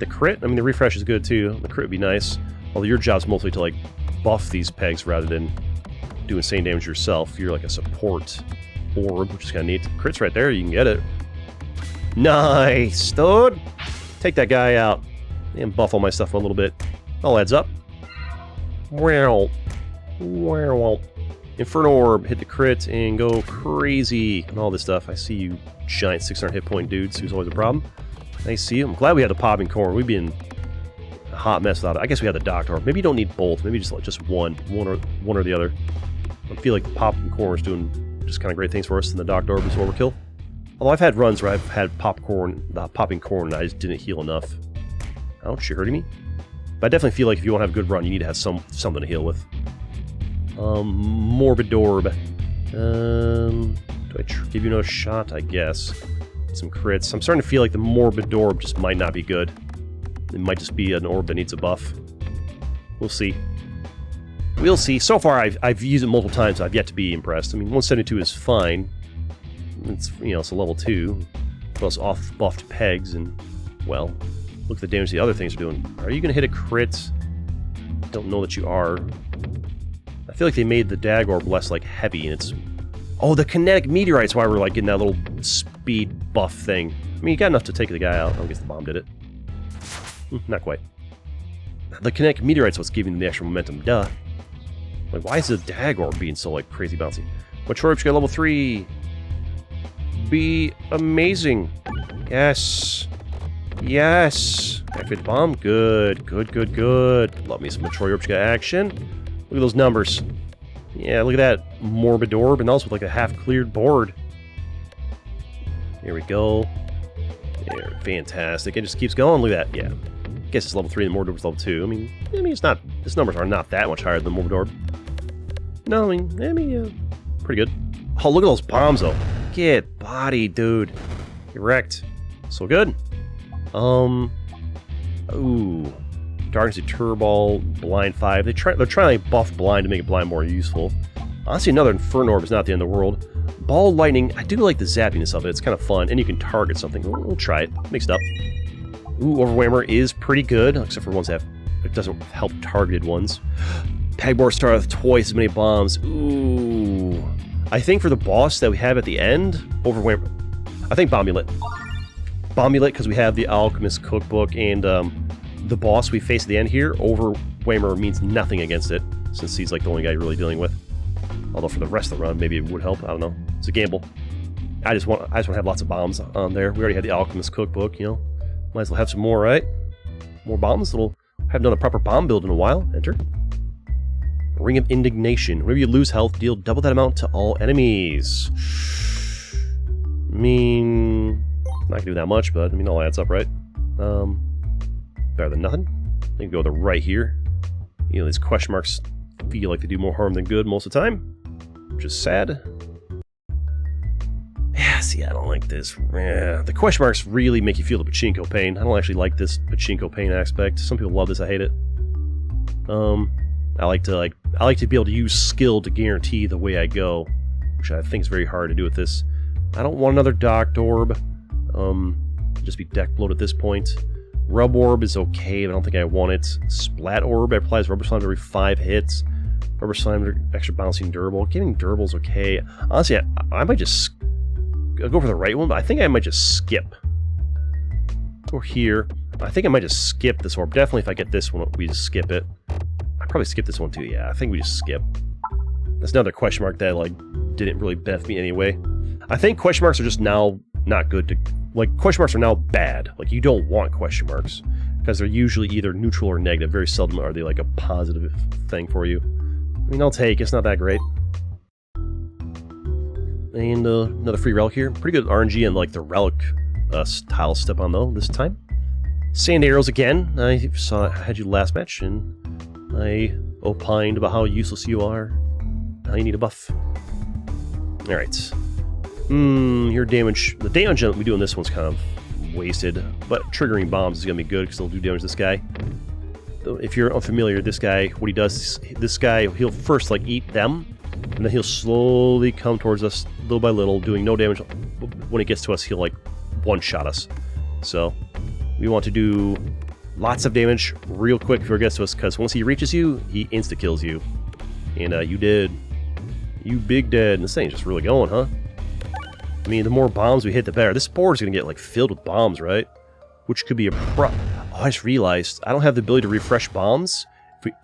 crit. I mean, the refresh is good too. The crit would be nice. Although your job's mostly to, like, buff these pegs rather than do insane damage yourself. You're like a support orb, which is kind of neat. Crit's right there. You can get it. Nice, dude! Take that guy out and buff all my stuff a little bit. All adds up. Wow. Inferno Orb, hit the crit and go crazy and all this stuff. I see you giant 600 hit point dudes who's always a problem. I see you. I'm glad we had the popping core. We'd be in a hot mess without it. I guess we had the Doctor Orb. Maybe you don't need both. Maybe just one or the other. I feel like the popping core is doing just kind of great things for us, and the Doctor Orb is overkill. Although I've had runs where I've had popping corn, and I just didn't heal enough. Ouch, you're hurting me? But I definitely feel like if you want to have a good run, you need to have something to heal with. Morbid Orb. Do I give you another shot? I guess. Some crits. I'm starting to feel like the Morbid Orb just might not be good. It might just be an orb that needs a buff. We'll see. We'll see. So far, I've used it multiple times. I've yet to be impressed. I mean, 172 is fine. It's, you know, it's a level 2. Plus off-buffed pegs, and, well, look at the damage the other things are doing. Are you going to hit a crit? Don't know that you are. I feel like they made the Dag Orb less, like, heavy, and it's... Oh, the kinetic meteorite's why we're, like, getting that little speed buff thing. I mean, you got enough to take the guy out. I guess the bomb did it. Not quite. The kinetic meteorite's what's giving them the extra momentum, duh. Like, why is the Dag Orb being so, like, crazy bouncy? Mature Orb, you got level 3. Be amazing. Yes. Yes. Activate the bomb. Good. Good, good, good. Love me some Mature Orb action. Look at those numbers. Yeah, look at that Morbid Orb, and also with, like, a half-cleared board. Here we go. There, fantastic. It just keeps going. Look at that. Yeah. I guess it's level 3 and the Morbid Orb's level 2. I mean, it's not... Its numbers are not that much higher than the Morbid Orb. No, I mean, pretty good. Oh, look at those bombs, though. Get body, dude. Get wrecked. So good. Ooh. Darkness Turball, Blind 5. They're trying to like, buff Blind to make it Blind more useful. Honestly, another Inferno Orb is not the end of the world. Ball Lightning, I do like the zappiness of it. It's kind of fun, and you can target something. We'll try it. Mix it up. Ooh, Overwhammer is pretty good, except for ones that it doesn't help targeted ones. Pegboard Star with twice as many bombs. Ooh. I think for the boss that we have at the end, Overwhammer... I think Bombulet. Bombulet, because we have the Alchemist Cookbook, and the boss we face at the end here, Overwhammer means nothing against it, since he's like the only guy you're really dealing with. Although for the rest of the run, maybe it would help. I don't know. It's a gamble. I just want to have lots of bombs on there. We already had the Alchemist Cookbook, you know. Might as well have some more, right? More bombs. Haven't done a proper bomb build in a while. Enter. Ring of Indignation. Whenever you lose health, deal double that amount to all enemies. I mean, not gonna do that much, but I mean, all adds up, right? Better than nothing. I think go to the right here. You know, these question marks feel like they do more harm than good most of the time, which is sad. Yeah, see, I don't like this. Yeah, the question marks really make you feel the pachinko pain. I don't actually like this pachinko pain aspect. Some people love this. I hate it. I like to be able to use skill to guarantee the way I go, which I think is very hard to do with this. I don't want another Docked Orb. Just be deck bloat at this point. Rub Orb is okay, but I don't think I want it. Splat Orb applies Rubber Slime every 5 hits. Rubber Slime extra bouncing durable. Getting durable's okay. Honestly, I might just go for the right one, but I think I might just skip. Or here. I think I might just skip this orb. Definitely if I get this one, we just skip it. I'd probably skip this one too, yeah. I think we just skip. That's another question mark that, like, didn't really benefit me anyway. I think question marks are just now not good to... Like, question marks are now bad. Like, you don't want question marks. Because they're usually either neutral or negative. Very seldom are they, like, a positive thing for you. I mean, I'll take. It's not that great. And another free relic here. Pretty good RNG and, like, the relic tile step on, though, this time. Sand Arrows again. I had you last match, and I opined about how useless you are. Now you need a buff. Alright. Your damage... The damage that we do on this one's kind of wasted, but triggering bombs is going to be good, because they'll do damage to this guy. If you're unfamiliar, this guy, what he does, this guy, he'll first, like, eat them, and then he'll slowly come towards us, little by little, doing no damage. When he gets to us, he'll, like, one-shot us. So, we want to do lots of damage real quick before he gets to us, because once he reaches you, he insta-kills you. And, you did. You big dead. And this thing's just really going, huh? I mean, the more bombs we hit, the better. This board's gonna get, like, filled with bombs, right? Which could be a Oh, I just realized, I don't have the ability to refresh bombs.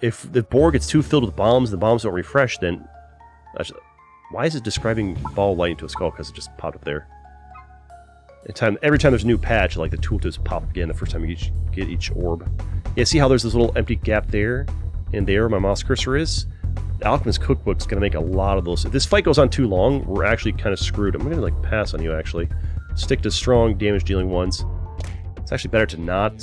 If the board gets too filled with bombs, and the bombs don't refresh, then... Why is it describing ball lightning to a skull? Because it just popped up there. Every time there's a new patch, like, the tooltips pop up again the first time you get each orb. Yeah, see how there's this little empty gap there? And there, my mouse cursor is? The Alchemist Cookbook's going to make a lot of those. If this fight goes on too long, we're actually kind of screwed. I'm going to, like, pass on you, actually. Stick to strong damage-dealing ones. It's actually better to not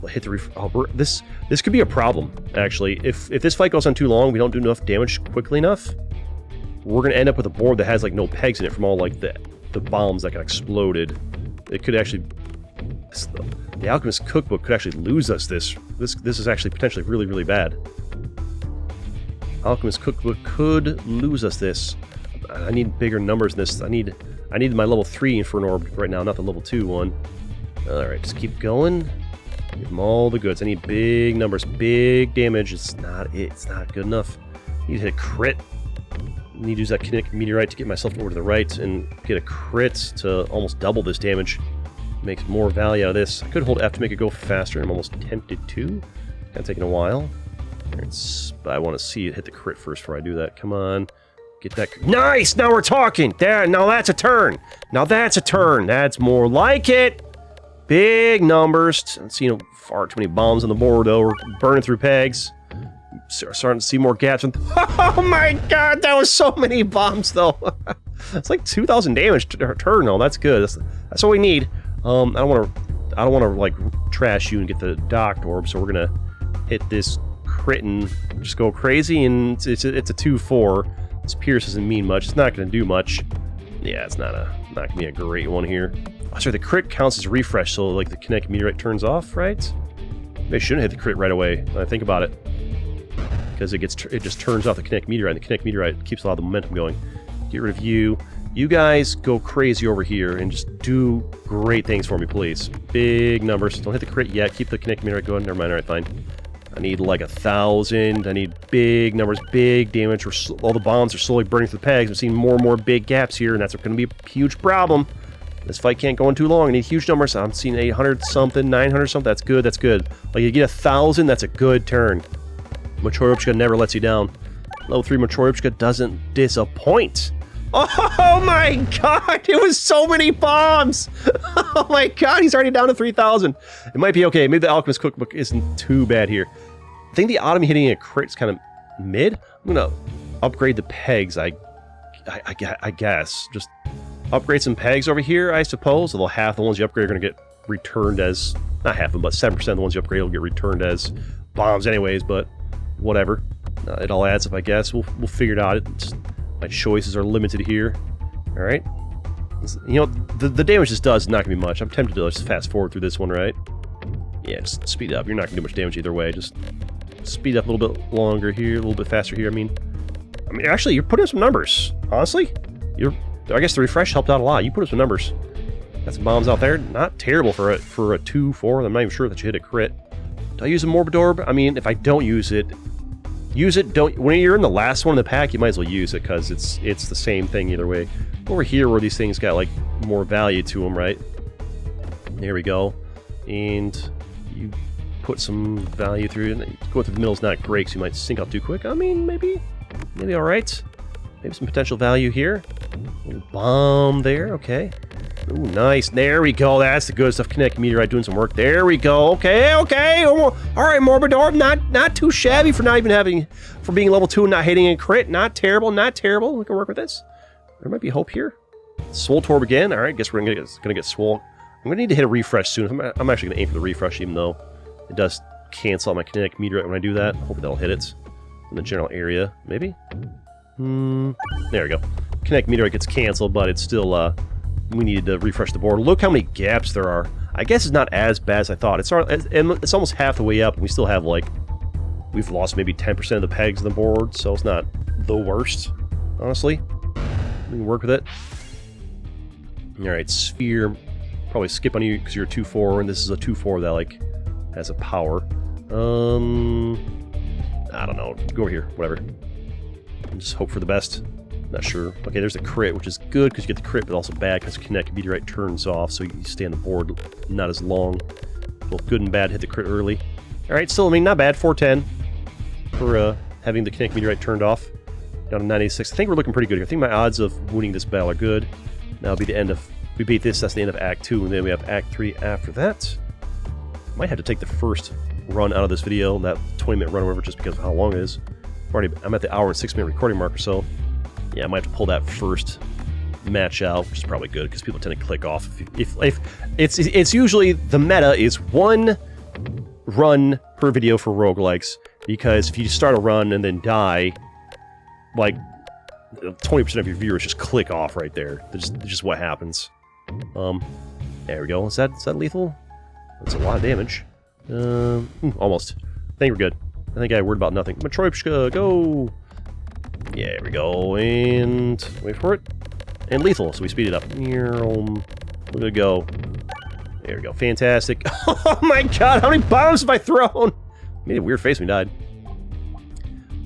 hit the this could be a problem, actually. If this fight goes on too long, we don't do enough damage quickly enough, we're going to end up with a board that has, like, no pegs in it from all, like, the bombs that got exploded. It could actually... The Alchemist's Cookbook could actually lose us this. This is actually potentially really, really bad. Alchemist's Cookbook could lose us this. I need bigger numbers in this. I need my level 3 Inferno Orb right now, not the level 2 one. Alright, just keep going. Give them all the goods. I need big numbers, big damage. It's not good enough. I need to hit a crit. I need to use that kinetic meteorite to get myself over to the right and get a crit to almost double this damage. Makes more value out of this. I could hold F to make it go faster. I'm almost tempted to. Kind of taking a while. But I want to see it hit the crit first before I do that. Come on. Get that. Nice! Now we're talking! There, now that's a turn! Now that's a turn! That's more like it! Big numbers. I'm seeing far too many bombs on the board, though. We're burning through pegs. Starting to see more gaps. Oh my god, that was so many bombs, though. It's like 2,000 damage to turn, though. That's good. That's what we need. I don't want to like trash you and get the docked orb, so we're gonna hit this crit and just go crazy. And it's a 2-4. This Pierce doesn't mean much. It's not gonna do much. Yeah, it's not gonna be a great one here. Oh, sorry, the crit counts as refresh, so like the kinetic meteorite turns off, right? Maybe I shouldn't hit the crit right away when I think about it, because it just turns off the kinetic meteorite, and the kinetic meteorite keeps a lot of the momentum going. Get rid of you. You guys go crazy over here and just do great things for me, please. Big numbers. Don't hit the crit yet. Keep the kinetic meteorite going. Never mind. Alright, fine. I need like 1,000. I need big numbers, big damage. All the bombs are slowly burning through the pegs. I'm seeing more and more big gaps here, and that's going to be a huge problem. This fight can't go on too long. I need huge numbers. I'm seeing 800 something, 900 something. That's good. That's good. Like, you get 1,000. That's a good turn. Matryoshka never lets you down. Level 3 Matryoshka doesn't disappoint. Oh my god! It was so many bombs! Oh my god, he's already down to 3,000. It might be okay. Maybe the Alchemist's Cookbook isn't too bad here. I think the Autumn hitting a crit is kind of mid. I'm gonna upgrade the pegs, I guess. Just upgrade some pegs over here, I suppose. Although half the ones you upgrade are gonna get returned as... Not half of them, but 7% of the ones you upgrade will get returned as bombs anyways, but whatever. It all adds up, I guess. We'll figure it out. My choices are limited here. Alright. You know, the damage this does is not going to be much. I'm tempted to just fast forward through this one, right? Yeah, just speed up. You're not going to do much damage either way. Just speed up a little bit longer here, a little bit faster here. I mean, actually, you're putting up some numbers. Honestly. I guess the refresh helped out a lot. You put up some numbers. Got some bombs out there. Not terrible for a 2-4. I'm not even sure that you hit a crit. Do I use a Morbid Orb? I mean, if I don't use it... when you're in the last one in the pack, you might as well use it, because it's the same thing either way. Over here where these things got like more value to them, right? There we go. And you put some value through it. Going through the middle is not great, because you might sink out too quick. I mean, maybe alright. Maybe some potential value here. A little bomb there, okay. Ooh, nice. There we go. That's the good stuff. Kinetic meteorite doing some work. There we go. Okay. All right, Morbid Orb. Not too shabby for for being level 2 and not hitting a crit. Not terrible. We can work with this. There might be hope here. Swole Torb again. All right. Guess we're gonna get Swole. I'm gonna need to hit a refresh soon. I'm actually gonna aim for the refresh, even though it does cancel out my kinetic meteorite when I do that. Hopefully that'll hit it in the general area. Maybe. There we go. Kinetic meteorite gets canceled, but it's still we needed to refresh the board. Look how many gaps there are. I guess it's not as bad as I thought. It's almost half the way up, and we still have, like, we've lost maybe 10% of the pegs on the board, so it's not the worst, honestly. We can work with it. Alright, Sphere. Probably skip on you because you're a 2-4, and this is a 2-4 that, like, has a power. I don't know. Go over here. Whatever. Just hope for the best. Not sure. Okay, there's a crit, which is good because you get the crit, but also bad because kinetic meteorite turns off, so you stay on the board not as long. Both good and bad hit the crit early. Alright, still, I mean, not bad. 410 for having the kinetic meteorite turned off. Down to 986. I think we're looking pretty good here. I think my odds of winning this battle are good. That'll be the end of... We beat this, that's the end of Act 2, and then we have Act 3 after that. Might have to take the first run out of this video, that 20-minute run or whatever, just because of how long it is. I'm at the hour and 6-minute recording marker, so... Yeah, I might have to pull that first match out, which is probably good because people tend to click off. If it's usually the meta is 1 run per video for roguelikes, because if you start a run and then die, like 20% of your viewers just click off right there. That's just what happens. There we go. Is that lethal? That's a lot of damage. Almost. I think we're good. I think I worried about nothing. Matryoshka, go! Yeah, there we go. And wait for it. And lethal, so we speed it up. Look at it go. There we go. Fantastic. Oh my god, how many bombs have I thrown? Made a weird face when we died.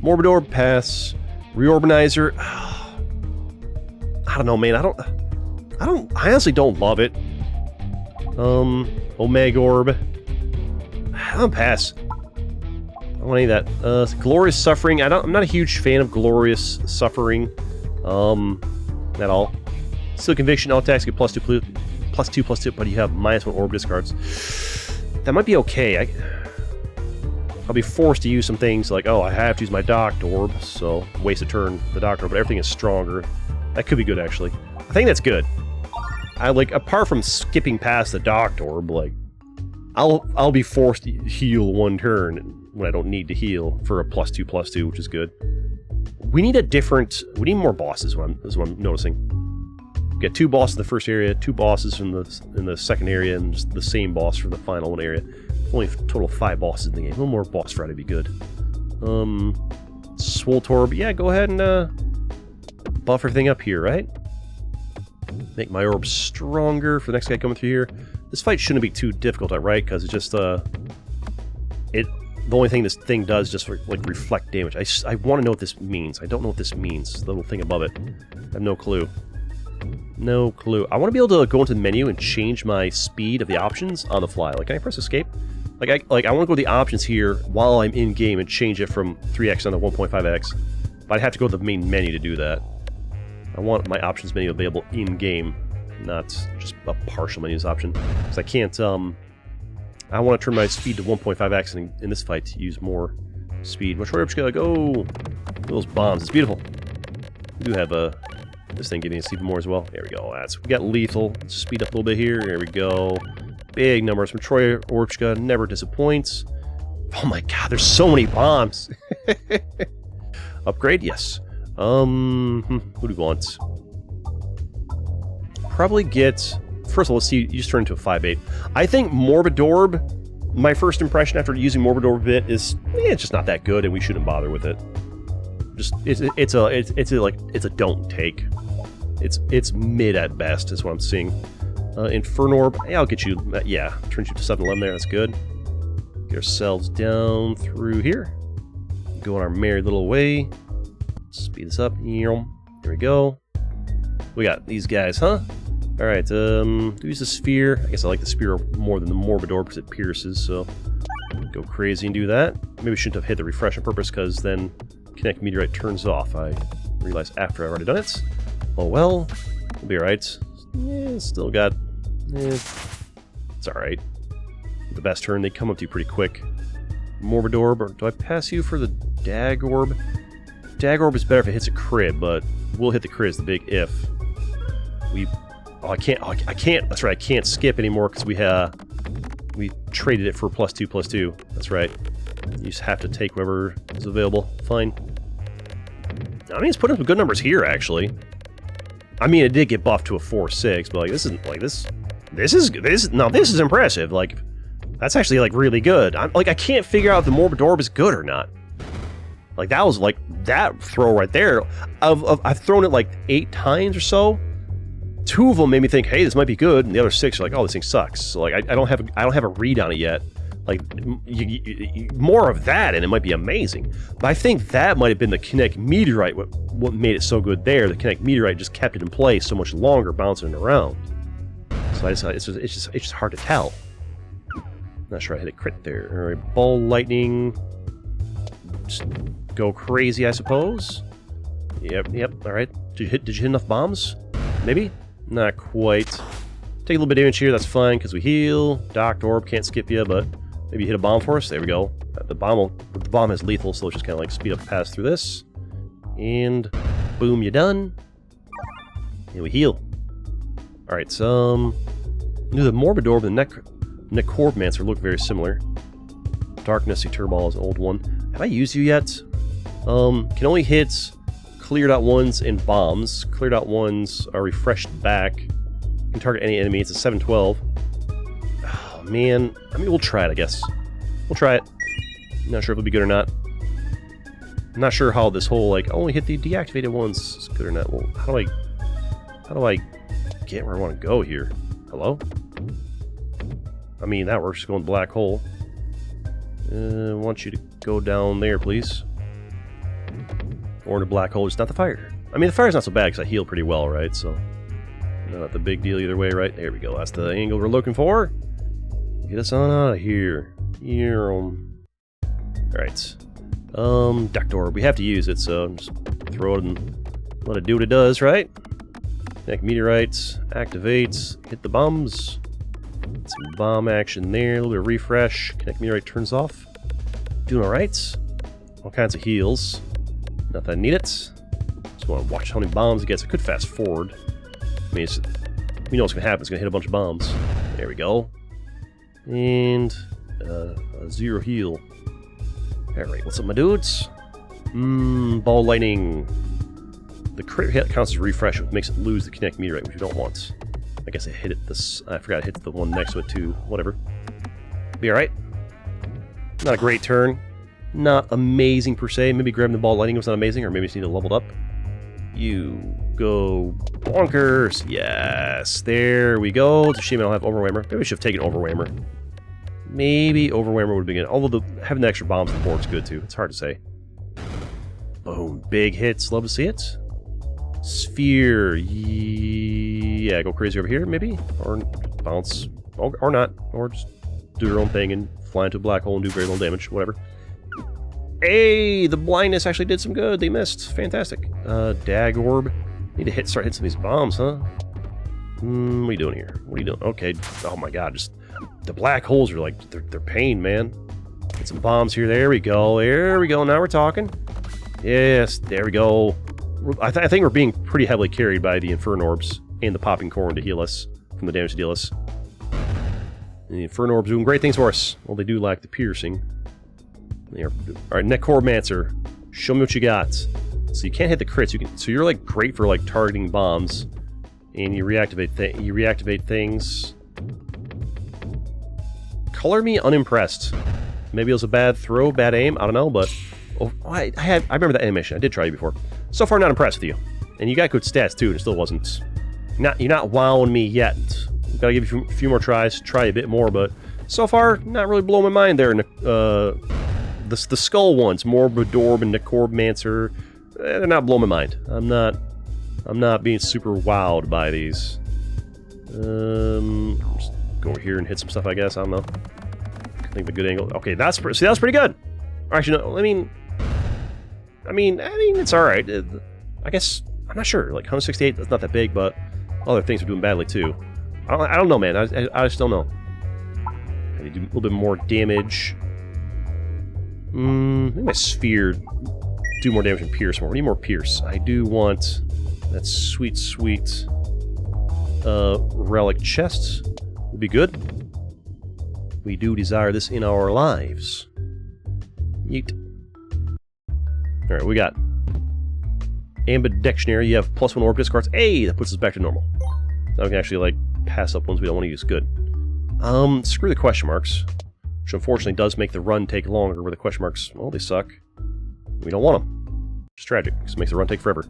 Morbid Orb, pass. Reorbanizer. I don't know, man. I honestly don't love it. Omega Orb. I'll pass. I don't want any of that. Glorious Suffering. I'm not a huge fan of Glorious Suffering. At all. Still Conviction, all attacks get +2/+2, but you have -1 orb discards. That might be okay. I'll be forced to use some things like, oh, I have to use my Docked Orb, so waste a turn the Docked Orb, but everything is stronger. That could be good, actually. I think that's good. Apart from skipping past the Docked Orb, like, I'll be forced to heal 1 turn when I don't need to heal for a +2/+2, which is good. We need more bosses, is what I'm noticing. We got 2 bosses in the first area, 2 bosses in the second area, and just the same boss for the final one area. Only a total of 5 bosses in the game. A little more boss variety would be good. Swoltorb, yeah, go ahead and buff everything up here, right? Make my orbs stronger for the next guy coming through here. This fight shouldn't be too difficult, right? Because it's just the only thing this thing does is just like reflect damage. I want to know what this means. I don't know what this means. The little thing above it. I have no clue. No clue. I want to be able to go into the menu and change my speed of the options on the fly. Like, can I press escape? I want to go to the options here while I'm in game and change it from 3x down to 1.5x. But I'd have to go to the main menu to do that. I want my options menu available in game, not just a partial menus option. Because I can't. I want to turn my speed to 1.5x in this fight to use more speed. Matryoshka, go! Those bombs, it's beautiful. We do have this thing giving us even more as well. There we go. We got lethal. Let's speed up a little bit here. There we go. Big numbers. Matryoshka never disappoints. Oh my god, there's so many bombs. Upgrade, yes. Who do we want? Probably get. First of all, let's see, you just turn into a 5/8. I think Morbid Orb, my first impression after using Morbid Orb a bit is, it's just not that good, and we shouldn't bother with it. Just it's a don't take. It's mid at best, is what I'm seeing. Inferno Orb, yeah, I'll get you. Yeah, turn you to 7/11 there. That's good. Get ourselves down through here. Go on our merry little way. Speed this up. Here we go. We got these guys, huh? Alright, use the sphere. I guess I like the spear more than the Morbid Orb because it pierces, so go crazy and do that. Maybe we shouldn't have hit the refresh on purpose because then Kinetic Meteorite turns off. I realized after I've already done it. Oh well, we'll be alright. Yeah, still got... it's alright. The best turn, they come up to you pretty quick. Morbid Orb, or do I pass you for the Dag Orb? Dag Orb is better if it hits a crit, but we'll hit the crit is the big if. I can't. That's right. I can't skip anymore because we traded it for +2/+2. That's right. You just have to take whatever is available. Fine. I mean, it's putting some good numbers here, actually. I mean, it did get buffed to a 4/6, but like this isn't like this. This is impressive. Like, that's actually like really good. I can't figure out if the Morbid Orb is good or not. Like that was like that throw right there. I've thrown it like 8 times or so. 2 of them made me think, hey, this might be good, and the other 6 are like, oh, this thing sucks. So like, I don't have a read on it yet. Like, more of that, and it might be amazing. But I think that might have been the Kinetic Meteorite. What made it so good there? The Kinetic Meteorite just kept it in place so much longer, bouncing around. So it's just hard to tell. Not sure I hit a crit there. All right, Ball Lightning. Just go crazy, I suppose. Yep. All right. Did you hit enough bombs? Maybe. Not quite. Take a little bit of damage here, that's fine, because we heal. Docked Orb can't skip you, but maybe you hit a bomb for us. There we go. The bomb is lethal, so let's just kind of like speed up pass through this. And boom, you're done. And we heal. Alright, so, the Morbid Orb and the Necromancer look very similar. Darkness Eterball is an old one. Have I used you yet? Can only hit cleared out ones and bombs. Cleared out ones are refreshed back. Can target any enemy. It's a 712. Oh, man. I mean, we'll try it, I guess. We'll try it. Not sure if it'll be good or not. I'm not sure how this whole, like, only hit the deactivated ones is good or not. Well, how do I get where I want to go here? Hello? I mean, that works. Just go in the black hole. I want you to go down there, please. Or in the black hole, just not the fire. I mean, the fire's not so bad because I heal pretty well, right? So, not the big deal either way, right? There we go. That's the angle we're looking for. Get us on out of here. Alright. Duct Orb. We have to use it, so just throw it and let it do what it does, right? Connect meteorites, activates, hit the bombs. Some bomb action there, a little bit of refresh. Connect meteorite turns off. Doing alright. All kinds of heals. Not that I need it. Just want to watch how many bombs it gets. I could fast forward. I mean, we know what's going to happen. It's going to hit a bunch of bombs. There we go. And a 0 heal. Alright, what's up, my dudes? Ball lightning. The crit hit counts as a refresh, which makes it lose the Connect meteorite, which you don't want. I guess I hit it this. I forgot I hit the one next to it too. Whatever. Be alright. Not a great turn. Not amazing per se. Maybe grabbing the ball lightning was not amazing, or maybe just need to level up. You go bonkers. Yes. There we go. It's a shame I don't have Overwhammer. Maybe we should have taken Overwhammer. Maybe Overwhammer would have been good. Although having the extra bombs on the board's good too. It's hard to say. Boom. Big hits. Love to see it. Sphere. Yeah, go crazy over here, maybe? Or bounce. Or not. Or just do your own thing and fly into a black hole and do very little damage. Whatever. Hey! The blindness actually did some good. They missed. Fantastic. Dag Orb. Need to start hitting some of these bombs, huh? What are you doing here? What are you doing? Okay. Oh my god, just... The black holes are like... They're pain, man. Get some bombs here. There we go. There we go. Now we're talking. Yes. There we go. I think we're being pretty heavily carried by the Inferno Orbs and the Popping Corn to heal us, from the damage to deal us. And the Inferno Orbs doing great things for us. Well, they do lack the piercing. Alright, Necromancer. Show me what you got. So you can't hit the crits. So you're like great for like targeting bombs. And you reactivate things. Color me unimpressed. Maybe it was a bad throw, bad aim, I don't know, but... I remember that animation. I did try you before. So far, not impressed with you. And you got good stats, too, and it still wasn't... You're not wowing me yet. Gotta give you a few more tries, try a bit more, but... So far, not really blowing my mind there. The skull ones, Morbid Orb and Necromancer, they're not blowing my mind. I'm not being super wowed by these. Just go over here and hit some stuff, I guess. I don't know. I think the good angle... Okay, that was pretty good! Or actually, no, I mean, it's alright. I guess, I'm not sure. Like, 168, that's not that big, but other things are doing badly, too. I don't know, man. I just don't know. I need to do a little bit more damage. Maybe my sphere do more damage than pierce more. We need more pierce. I do want that sweet, sweet relic chest. Would be good. We do desire this in our lives. Yeet. Alright, we got Ambidextrary. You have +1 orb discards. Hey, that puts us back to normal. Now we can actually, like, pass up ones we don't want to use. Good. Screw the question marks. Which unfortunately does make the run take longer, where the question marks, well, they suck. We don't want them. It's tragic, because it makes the run take forever.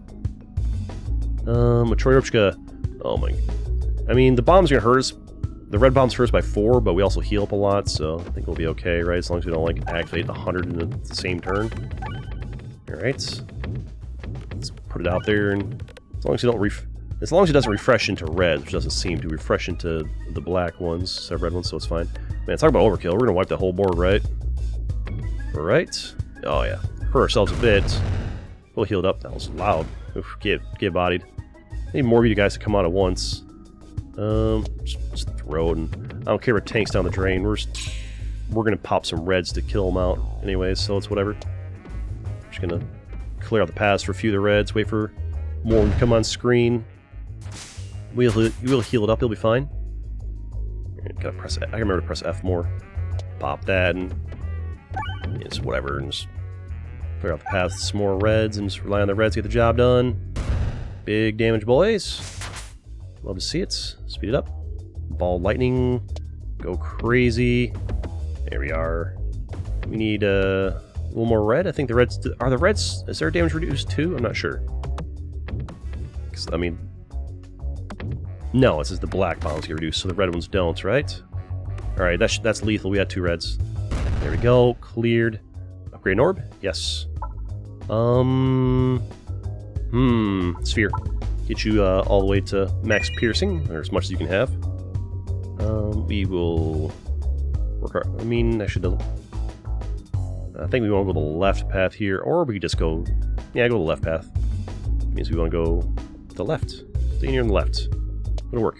Matryoshka. Oh my... I mean, the bombs are gonna hurt us. The red bombs hurt us by 4, but we also heal up a lot, so I think we'll be okay, right? As long as we don't, like, activate the 100 in the same turn. Alright. Let's put it out there, and as long as it doesn't refresh into red, which doesn't seem to refresh into the black ones, the red ones, so it's fine. Man, talk about overkill. We're gonna wipe the whole board, right? Alright. Oh, yeah. Hurt ourselves a bit. We'll heal it up. That was loud. Oof, get bodied. I need more of you guys to come out at once. Just throw it, and I don't care if it tanks down the drain. We're gonna pop some reds to kill them out anyways, so it's whatever. Just gonna clear out the paths for a few of the reds, wait for more to come on screen. We'll heal it up, it'll be fine. Gotta press, I remember to press F more. Pop that and it's whatever, and just clear out the path, some more reds, and just rely on the reds to get the job done. Big damage, boys. Love to see it. Speed it up. Ball lightning. Go crazy. There we are. We need a little more red. I think the reds... Are the reds... Is their damage reduced too? I'm not sure. I mean... No, it says the black bombs get reduced, so the red ones don't, right? Alright, that's lethal. We had 2 reds. There we go. Cleared. Upgrade an orb? Yes. Sphere. Get you all the way to max piercing, or as much as you can have. We will work our... I mean, I should... I think we want to go the left path here, or we could just go... Yeah, go the left path. Means we want to go to the left. Stay near on the left. It'll work.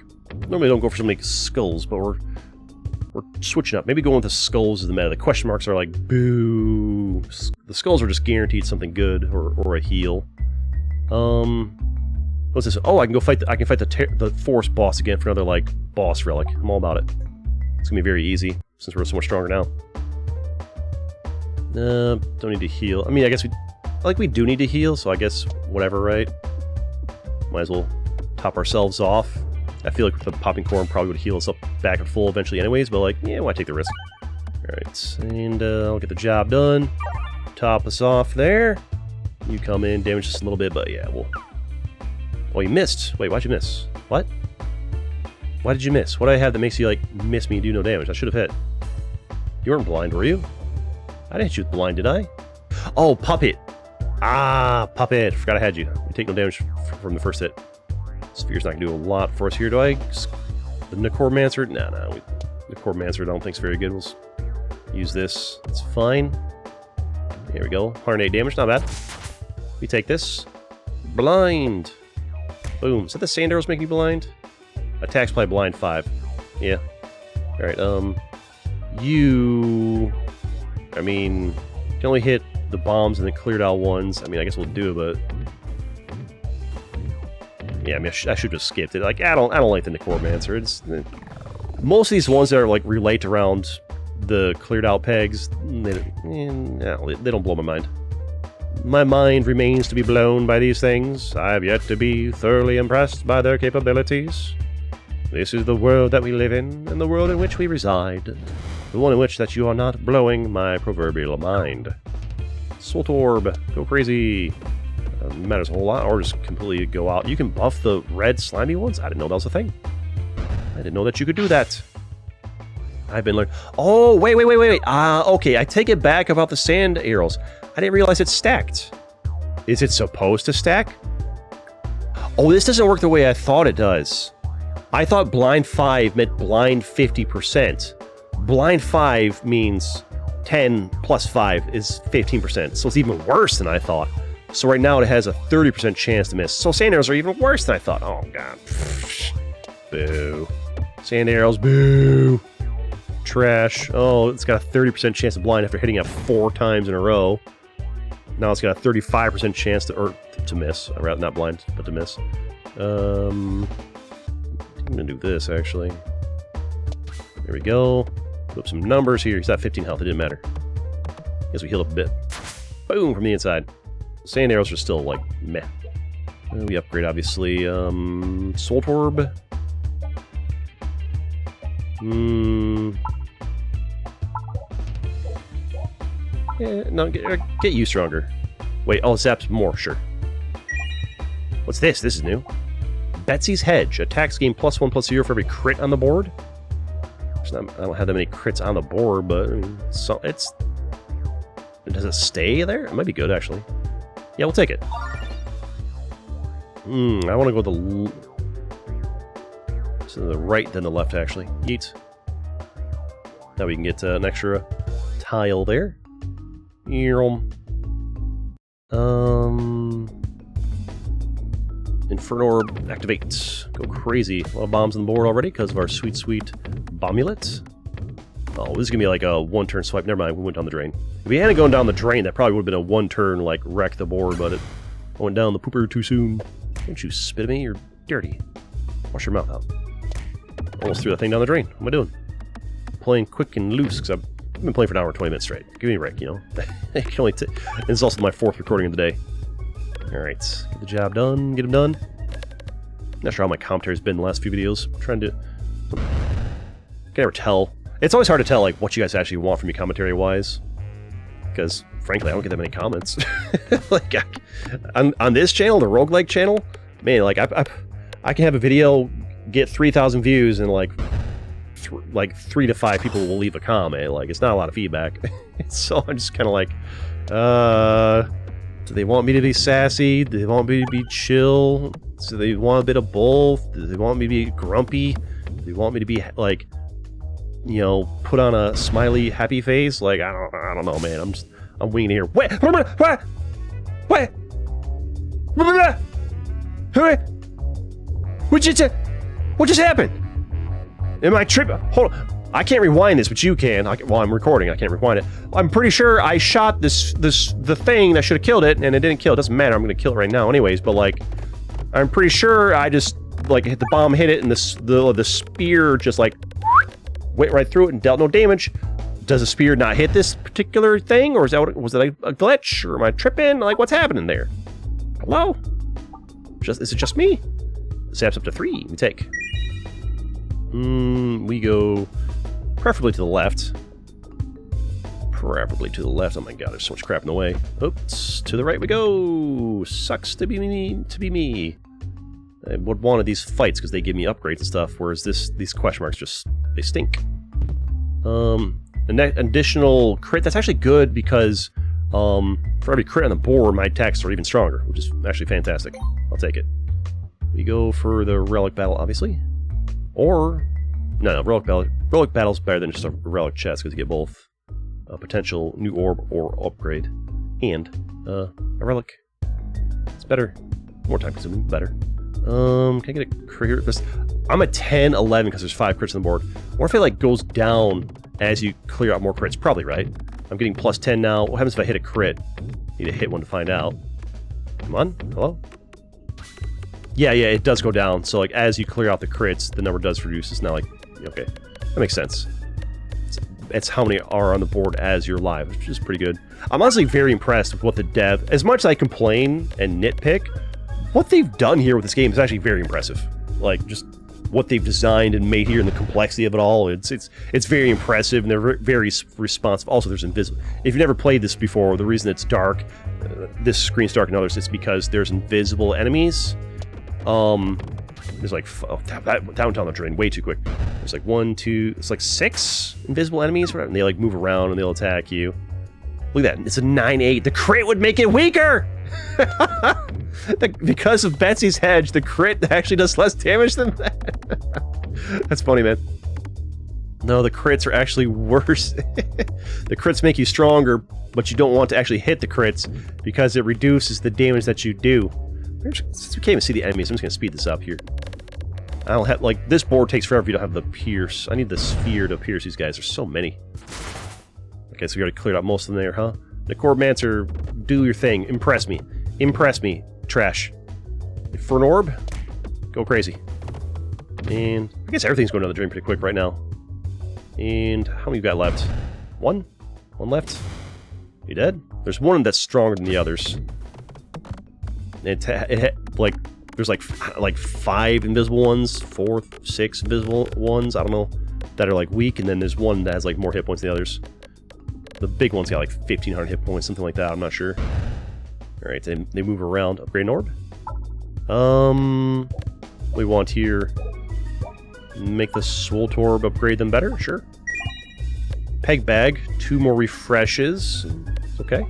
Normally don't go for so many skulls, but we're switching up. Maybe going with the skulls is the meta. The question marks are like, boo. The skulls are just guaranteed something good, or a heal. What's this? Oh, I can go fight the forest boss again for another, like, boss relic. I'm all about it. It's gonna be very easy, since we're so much stronger now. Don't need to heal. I mean, I guess we do need to heal, so I guess whatever, right? Might as well top ourselves off. I feel like the popping corn probably would heal us up back at full eventually anyways, but like, yeah, why take the risk? Alright, and I'll get the job done. Top us off there. You come in, damage just a little bit, but yeah, we'll... Oh, you missed! Wait, why'd you miss? What? Why did you miss? What do I have that makes you, like, miss me and do no damage? I should have hit. You weren't blind, were you? I didn't hit you with blind, did I? Oh, puppet! Ah, puppet! Forgot I had you. You take no damage from the first hit. Sphere's not gonna do a lot for us here, do I? The Necromancer? No. Necromancer I don't think's very good. We'll use this. It's fine. There we go. 108 damage, not bad. We take this. Blind! Boom. Is that the sand arrows making me blind? Attacks by blind 5. Yeah. Alright, you... I mean, you can only hit the bombs and the cleared out ones. I mean, I guess we'll do it, but... Yeah, I mean, I should have skipped it. Like, I don't like the Necromancer. It's... Most of these ones that are, like, relate around the cleared out pegs, they don't blow my mind. My mind remains to be blown by these things. I have yet to be thoroughly impressed by their capabilities. This is the world that we live in, and the world in which we reside. The one in which that you are not blowing my proverbial mind. Salt Orb, go crazy. Matters a whole lot, or just completely go out. You can buff the red slimy ones? I didn't know that was a thing. I didn't know that you could do that. I've been learning. Oh, wait. Okay, I take it back about the sand arrows. I didn't realize it's stacked. Is it supposed to stack? Oh, this doesn't work the way I thought it does. I thought blind 5 meant blind 50%. Blind 5 means 10 plus 5 is 15%, so it's even worse than I thought. So right now it has a 30% chance to miss. So sand arrows are even worse than I thought. Oh, God. Boo. Sand arrows, boo. Trash. Oh, it's got a 30% chance of blind after hitting it 4 times in a row. Now it's got a 35% chance to miss. I'd rather not blind, but to miss. I'm gonna do this, actually. There we go. Put up some numbers here. He's at 15 health. It didn't matter. Guess we healed up a bit. Boom, from the inside. Sand arrows are still, like, meh. We upgrade, obviously. Salt Orb. Yeah, no, get you stronger. Wait, oh, zaps more, sure. What's this? This is new. Betsy's Hedge. Attacks gain +1/+0 for every crit on the board. I don't have that many crits on the board, but I mean, so it's... Does it stay there? It might be good, actually. Yeah, we'll take it. I want to go to the right than the left, actually. Yeet. Now we can get an extra tile there. Inferno Orb, activate. Go crazy. A lot of bombs on the board already because of our sweet, sweet bombulet. Oh, this is going to be like a one-turn swipe. Never mind, we went down the drain. If we hadn't gone down the drain, that probably would have been a one-turn, like, wreck the board, but it went down the pooper too soon. Don't you spit at me? You're dirty. Wash your mouth out. Almost threw that thing down the drain. What am I doing? Playing quick and loose, because I've been playing for an hour and 20 minutes straight. Give me a break, you know? I can only and this is also my 4th recording of the day. Alright, get the job done, get him done. Not sure how my commentary's been in the last few videos. I'm trying to... I can never tell. It's always hard to tell, like, what you guys actually want from me commentary-wise. Because, frankly, I don't get that many comments. Like, on this channel, the roguelike channel, man, like, I can have a video get 3,000 views and, like 3 to 5 people will leave a comment. Like, it's not a lot of feedback. So I'm just kind of like, do they want me to be sassy? Do they want me to be chill? Do they want a bit of both? Do they want me to be grumpy? Do they want me to be, like, you know, put on a smiley, happy face? Like, I don't know, man. I'm winging here. What? What just happened? Am I tripping? Hold on. I can't rewind this, but you can. Well, I'm recording. I can't rewind it. I'm pretty sure I shot the thing that should have killed it, and it didn't kill it. Doesn't matter. I'm gonna kill it right now, anyways. But like, I'm pretty sure I just like hit the bomb, hit it, and the spear just like went right through it and dealt no damage. Does the spear not hit this particular thing, or is that was it a glitch, or am I tripping? Like, what's happening there? Hello? Is it just me? Saps up to 3. We take. We go preferably to the left. Preferably to the left. Oh my god, there's so much crap in the way. Oops, to the right we go. Sucks to be me. I would wanted these fights because they give me upgrades and stuff, whereas these question marks just they stink. An additional crit, that's actually good because for every crit on the board, my attacks are even stronger, which is actually fantastic. I'll take it. We go for the relic battle, obviously. Or, no, relic battle's better than just a relic chest because you get both a potential new orb or upgrade and a relic. It's better, more time consuming, better. Can I get a crit here? I'm at 10, 11 because there's 5 crits on the board. What if it like goes down as you clear out more crits? Probably, right? I'm getting plus 10 now. What happens if I hit a crit? Need to hit one to find out. Come on, hello? Yeah, it does go down. So like as you clear out the crits, the number does reduce. It's not like, okay, that makes sense. It's how many are on the board as you're live, which is pretty good. I'm honestly very impressed with what the dev, as much as I complain and nitpick, what they've done here with this game is actually very impressive. Like, just what they've designed and made here and the complexity of it all, it's very impressive, and they're very responsive. Also, there's invisible. If you've never played this before, the reason it's dark, this screen's dark and others, it's because there's invisible enemies. There's like downtown the drain way too quick. There's like 1, 2, it's like 6 invisible enemies, and they like move around and they'll attack you. Look at that, it's a 9/8. The crit would make it weaker. Because of Betsy's hedge, the crit actually does less damage than that. That's funny, man. No, the crits are actually worse. The crits make you stronger, but you don't want to actually hit the crits because it reduces the damage that you do. Since we can't even see the enemies, I'm just gonna speed this up here. I don't have, like, this board takes forever if you don't have the pierce. I need the sphere to pierce these guys. There's so many. Okay, so we already cleared out most of them there, huh? Necromancer, do your thing. Impress me. Impress me. Trash. For an orb, go crazy. And I guess everything's going down the drain pretty quick right now. And how many you got left? One? One left? You dead? There's one that's stronger than the others. Like, there's like 5 invisible ones, 4, 6 invisible ones, I don't know, that are like weak, and then there's one that has like more hit points than the others. The big one's got like 1,500 hit points, something like that, I'm not sure. Alright, they move around. Upgrade an orb. We want here, make the Swolt Orb upgrade them better, sure. Peg bag, 2 more refreshes, it's okay.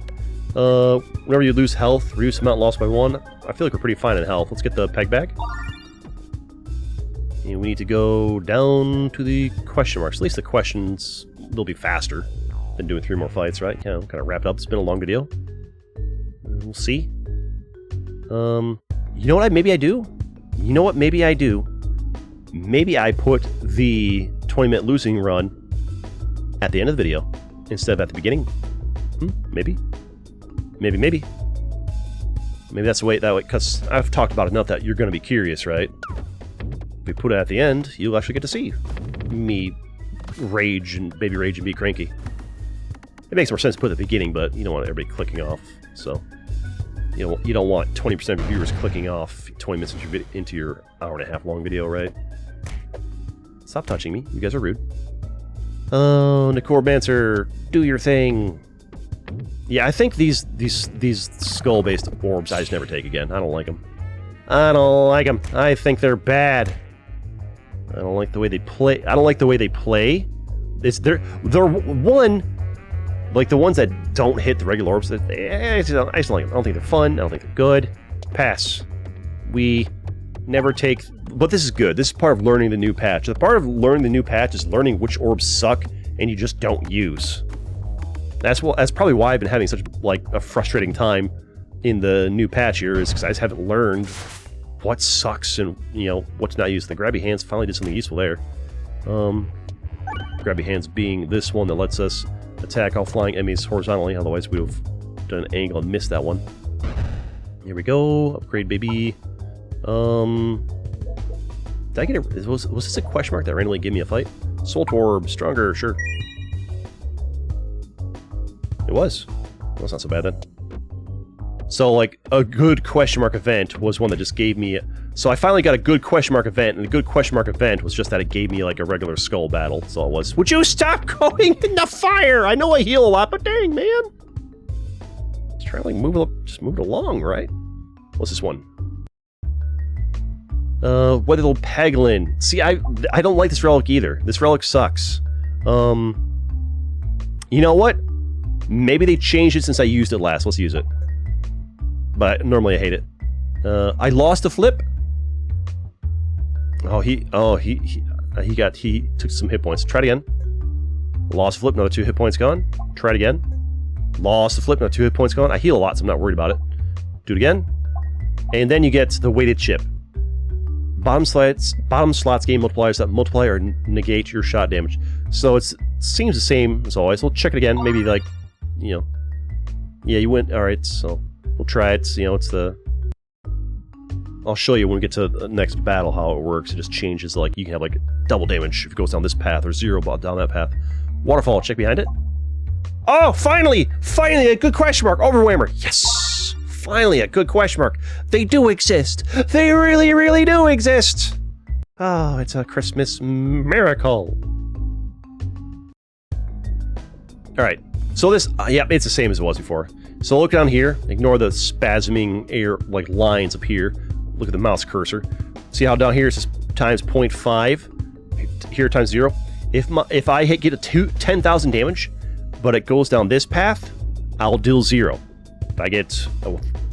Whenever you lose health, reduce amount lost by 1. I feel like we're pretty fine in health. Let's get the peg bag. And we need to go down to the question marks. At least the questions, they'll be faster than doing 3 more fights, right? Yeah, kind of wrap it up. It's been a long video. We'll see. You know what maybe I do? You know what maybe I do? Maybe I put the 20-minute losing run at the end of the video instead of at the beginning. Maybe. Maybe. Maybe that's the way, because I've talked about enough that you're going to be curious, right? If we put it at the end, you'll actually get to see me rage and be cranky. It makes more sense to put it at the beginning, but you don't want everybody clicking off, so... You don't want 20% of your viewers clicking off 20 minutes into your hour-and-a-half long video, right? Stop touching me. You guys are rude. Oh, Necromancer, do your thing. Yeah, I think these skull-based orbs I just never take again. I don't like them. I don't like them. I think they're bad. I don't like the way they play. I don't like the way they play. They're one... Like, the ones that don't hit the regular orbs, I just don't like them. I don't think they're fun. I don't think they're good. Pass. We never take... But this is good. This is part of learning the new patch. The part of learning the new patch is learning which orbs suck and you just don't use. That's probably why I've been having such, like, a frustrating time in the new patch here, is because I just haven't learned what sucks and, you know, what's not used. The grabby hands finally did something useful there. Grabby hands being this one that lets us attack all flying enemies horizontally, otherwise we would have done an angle and missed that one. Here we go. Upgrade, baby. Did I get it? Was this a question mark that randomly gave me a fight? Soul Orb, stronger, sure. It was. Well, that's not so bad then. So, like, a good question mark event was one that just gave me... So I finally got a good question mark event, and the good question mark event was just that it gave me, like, a regular skull battle. That's all it was. Would you stop going in the fire? I know I heal a lot, but dang, man. Just trying to, like, just move it along, right? What's this one? What little Peglin. See, I don't like this relic either. This relic sucks. You know what? Maybe they changed it since I used it last. Let's use it. But normally I hate it. I lost a flip. He took some hit points. Try it again. Lost a flip, another 2 hit points gone. Try it again. Lost a flip, another 2 hit points gone. I heal a lot, so I'm not worried about it. Do it again. And then you get the weighted chip. Bottom slots gain multipliers that multiply or negate your shot damage. So it seems the same as always. We'll check it again. Maybe, like, you know. Yeah, you went. Alright, so we'll try it. You know, it's the... I'll show you when we get to the next battle how it works. It just changes, like, you can have, like, double damage if it goes down this path, or 0 down that path. Waterfall, check behind it. Oh, finally! Finally, a good question mark! Overwhammer! Yes! Finally, a good question mark. They do exist! They really, really do exist! Oh, it's a Christmas miracle. Alright, so this, yeah, it's the same as it was before. So look down here, ignore the spasming air, like, lines up here. Look at the mouse cursor. See how down here it says times 0.5? Here times 0. If I get a 10,000 damage, but it goes down this path, I'll deal 0. If I get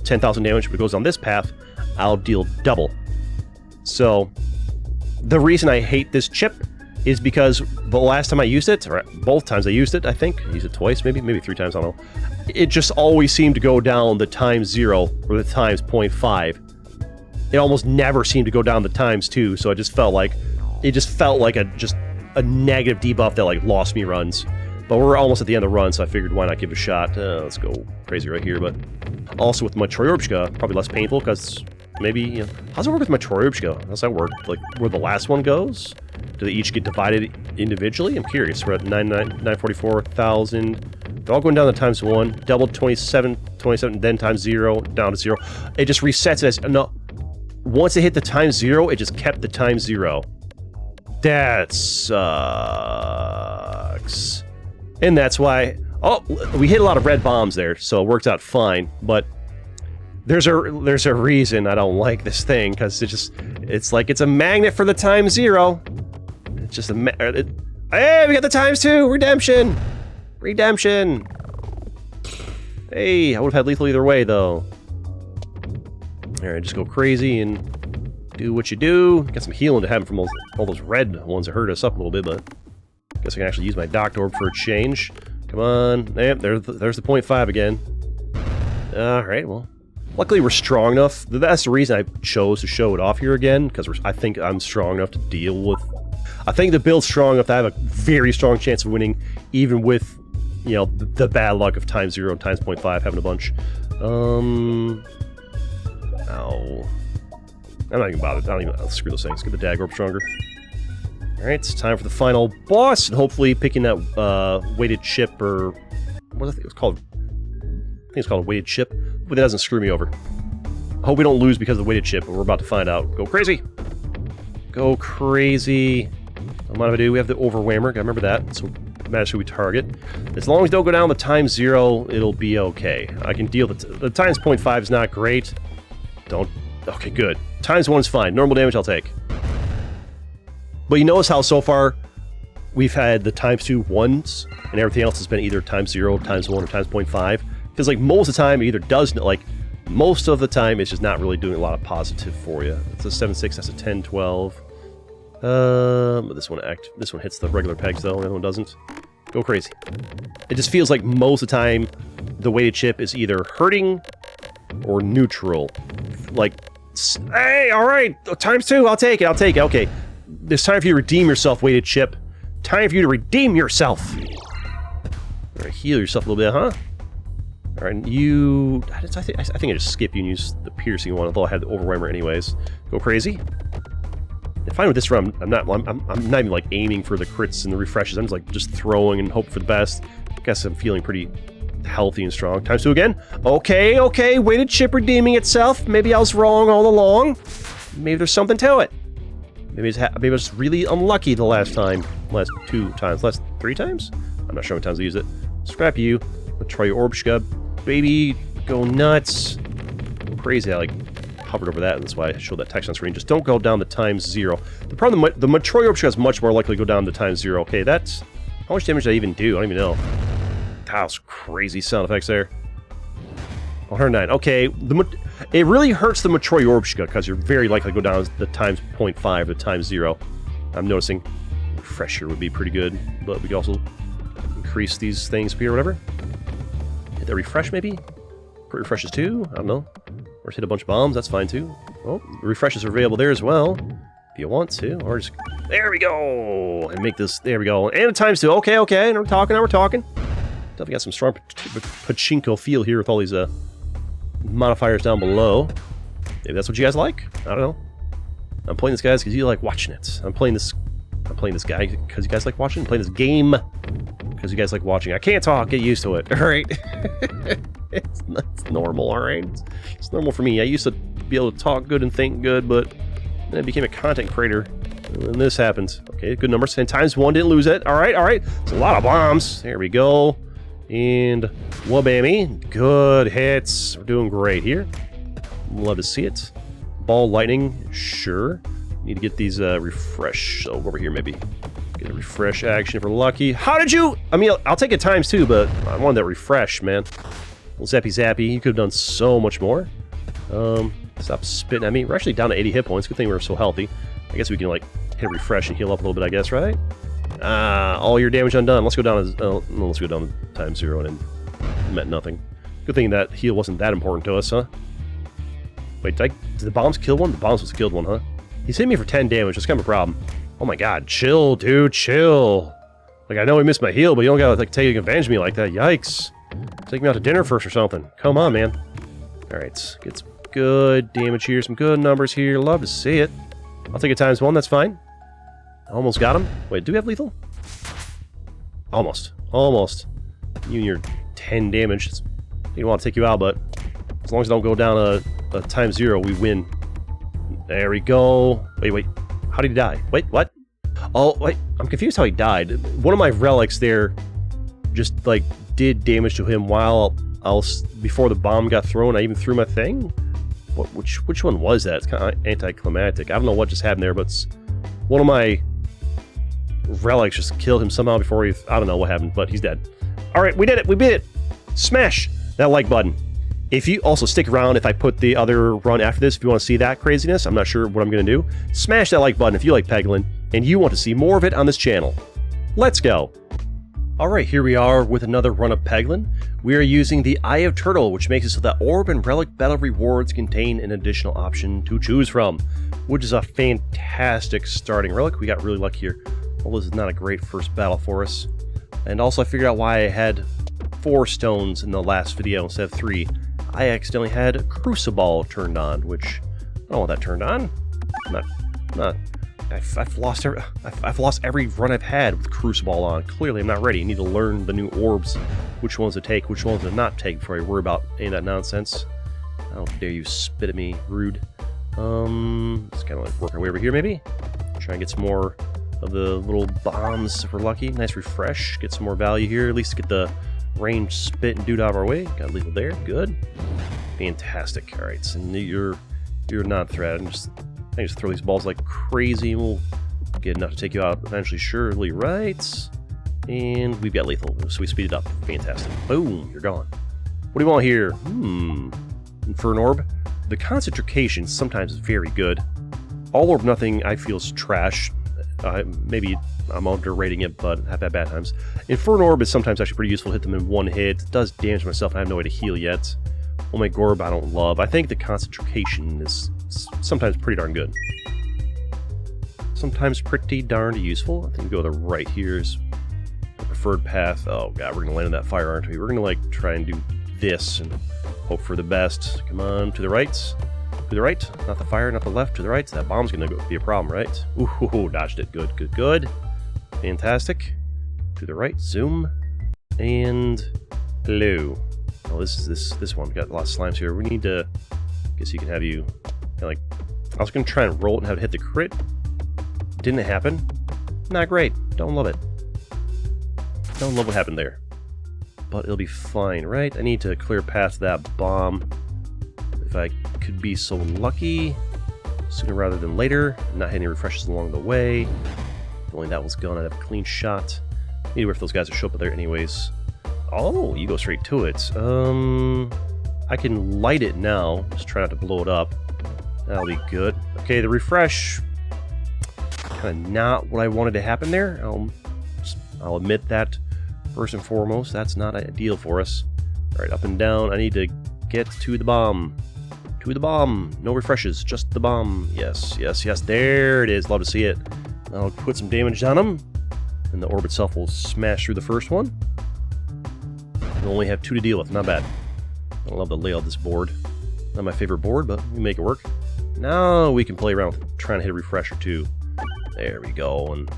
10,000 damage, but it goes down this path, I'll deal double. So, the reason I hate this chip is because the last time I used it, or both times I used it, I think, I used it twice, maybe 3 times, I don't know. It just always seemed to go down the times 0 or the times 0.5. It almost never seemed to go down the times 2, so it just felt like a negative debuff that, like, lost me runs. But we're almost at the end of the run, so I figured why not give it a shot. Let's go crazy right here, but also with my Troyobshka, probably less painful, because maybe, you know, how's it work with my Troyobshka? How's that work? Like, where the last one goes? Do they each get divided individually? I'm curious. We're at 944,000. They're all going down to times 1. Double 27, then times 0, down to 0. It just resets it as... No. Once it hit the times 0, it just kept the times 0. That sucks. And that's why... Oh, we hit a lot of red bombs there, so it worked out fine. But there's a reason I don't like this thing, because it's like it's a magnet for the times 0. It's just a... Hey, we got the times 2! Redemption! Redemption! Hey, I would have had lethal either way, though. Alright, just go crazy and do what you do. Got some healing to happen from all those red ones that hurt us up a little bit, but I guess I can actually use my Doctor Orb for a change. Come on. Yep, there's the 0.5 again. Alright, well. Luckily we're strong enough. That's the reason I chose to show it off here again, because I think I'm strong enough to deal with... I think the build's strong enough to have a very strong chance of winning, even with, you know, the bad luck of times 0 and times 0.5 having a bunch. Ow. I'm not even bothered. I don't even... I'll screw those things. Get the dagger up stronger. Alright, it's time for the final boss, and hopefully picking that weighted chip, or... What was it? It was called... I think it's called a weighted chip. But that doesn't screw me over. I hope we don't lose because of the weighted chip, but we're about to find out. Go crazy! Go crazy! What am I gonna do? We have the overwhammer. Gotta remember that. So, match who we target. As long as we don't go down the times 0, it'll be okay. I can deal with the times 0.5 is not great. Don't... Okay, good. Times 1 is fine. Normal damage I'll take. But you notice how so far we've had the times 2 once, and everything else has been either times 0, times 1, or times 0.5. Because like most of the time it either does, like most of the time it's just not really doing a lot of positive for you. It's a 7-6, that's a 10-12. This one hits the regular pegs though, the other one doesn't. Go crazy. It just feels like most of the time the weighted chip is either hurting or neutral. Like, hey, alright, times 2, I'll take it, okay. It's time for you to redeem yourself, weighted chip. Time for you to redeem yourself. Alright, heal yourself a little bit, huh? Alright, you... I think I just skip you and use the piercing one, although I had the overwhelmer anyways. Go crazy. And fine with this run, I'm not even like aiming for the crits and the refreshes. I'm just like throwing and hope for the best. I guess I'm feeling pretty healthy and strong. Times 2 again. Okay, weighted chip redeeming itself. Maybe I was wrong all along. Maybe there's something to it. Maybe I was really unlucky the last 2 times. Last 3 times? I'm not sure how many times I used it. Scrap you. Let's try your orbs, baby. Go nuts. Go crazy. I like hovered over that, and that's why I showed that text on screen. Just don't go down the times 0. The problem, the Metroid Orb is much more likely to go down to times 0. Okay, that's... How much damage did I even do? I don't even know. That was crazy sound effects there. 109. Okay, it really hurts the Metroid Orb because you're very likely to go down the times 0.5 to times 0. I'm noticing refresher would be pretty good, but we can also increase these things here or whatever. Hit that refresh maybe? Put refreshes too? I don't know. Or hit a bunch of bombs, that's fine too. Well, refreshes are available there as well, if you want to. Or just... There we go! And make this... There we go. And a times 2. Okay. Now we're talking. Definitely got some strong pachinko feel here with all these modifiers down below. Maybe that's what you guys like? I don't know. I'm playing this, guys, because you like watching it. I'm playing this guy because you guys like watching. I'm playing this game because you guys like watching. I can't talk. Get used to it. Alright? It's normal, alright? It's normal for me. I used to be able to talk good and think good, but then I became a content creator. And this happens. Okay, good numbers. 10 times 1. Didn't lose it. Alright. It's a lot of bombs. There we go. And wabammy. Good hits. We're doing great here. Love to see it. Ball lightning. Sure. Need to get these refresh. So over here maybe. Get a refresh action if we're lucky. How did you... I mean, I'll take it times 2, but I wanted that refresh, man. Little zappy. You could have done so much more. Stop spitting at me. We're actually down to 80 hit points. Good thing we're so healthy. I guess we can, like, hit refresh and heal up a little bit, I guess, right? All your damage undone. Let's go down to times 0, and it meant nothing. Good thing that heal wasn't that important to us, huh? Wait, did the bombs kill one? The bombs was killed one, huh? He's hit me for 10 damage. That's kind of a problem. Oh my god, chill, dude, chill. Like, I know he missed my heal, but you don't gotta, like, take advantage of me like that. Yikes. Take me out to dinner first or something. Come on, man. Alright, get some good damage here, some good numbers here. Love to see it. I'll take it times 1, that's fine. Almost got him. Wait, do we have lethal? Almost. You and your 10 damage. You don't want to take you out, but as long as I don't go down a times 0, we win. There we go. Wait. How did he die? Wait, what? Oh, wait. I'm confused how he died. One of my relics there just, like, did damage to him while before the bomb got thrown. I even threw my thing? Which one was that? It's kind of anticlimactic. I don't know what just happened there, but one of my relics just killed him somehow before he... I don't know what happened, but he's dead. Alright, we did it! We beat it! Smash that like button. If you also stick around if I put the other run after this, if you want to see that craziness, I'm not sure what I'm going to do. Smash that like button if you like Peglin, and you want to see more of it on this channel. Let's go! Alright, here we are with another run of Peglin. We are using the Eye of Turtle, which makes it so that orb and relic battle rewards contain an additional option to choose from, which is a fantastic starting relic. We got really lucky here. Although this is not a great first battle for us. And also I figured out why I had 4 stones in the last video instead of 3. I accidentally had Crucible turned on, which I don't want that turned on. I've lost every run I've had with Crucible on. Clearly, I'm not ready. I need to learn the new orbs, which ones to take, which ones to not take before I worry about any of that nonsense. How dare you spit at me, rude. Let's kind of like work our way over here, maybe. Try and get some more of the little bombs if we're lucky. Nice refresh. Get some more value here. At least get the range spit and dude out of our way. Got lethal there. Good. Fantastic. All right, so you're not threat. I just throw these balls like crazy and we'll get enough to take you out eventually, surely, right? And we've got lethal, so we speed it up. Fantastic. Boom, you're gone. What do you want here? Inferno Orb. The concentration is sometimes very good. All or nothing I feel is trash. Maybe I'm underrating it, but I've had bad times. Inferno Orb is sometimes actually pretty useful to hit them in one hit. It does damage myself, I have no way to heal yet. Oh my Gorb, I don't love. I think the concentration is sometimes pretty darn good. Sometimes pretty darn useful. I think we go to the right here is the preferred path. Oh god, we're gonna land in that fire, aren't we? We're gonna like try and do this and hope for the best. Come on, to the right. To the right. Not the fire, not the left, to the right. That bomb's gonna be a problem, right? Ooh, dodged it. Good, good, good. Fantastic. To the right, zoom. And hello. Oh, this is this one. We got a lot of slimes here. We need to. Guess you can have you. Like, I was gonna try and roll it and have it hit the crit. Didn't happen. Not great. Don't love it. Don't love what happened there. But it'll be fine, right? I need to clear past that bomb. If I could be so lucky, sooner rather than later. Not hitting any refreshes along the way. If only that was gone, I'd have a clean shot. Need to wait for those guys to show up there anyways. Oh, you go straight to it. I can light it now. Just try not to blow it up. That'll be good. Okay, the refresh. Kind of not what I wanted to happen there. I'll admit that first and foremost. That's not ideal for us. Alright, up and down. I need to get to the bomb. To the bomb. No refreshes, just the bomb. Yes, yes, yes. There it is. Love to see it. I'll put some damage on him. And the orb itself will smash through the first one. We'll only have 2 to deal with. Not bad. I love the layout of this board. Not my favorite board, but we make it work. Now we can play around with trying to hit a refresh or 2. There we go. And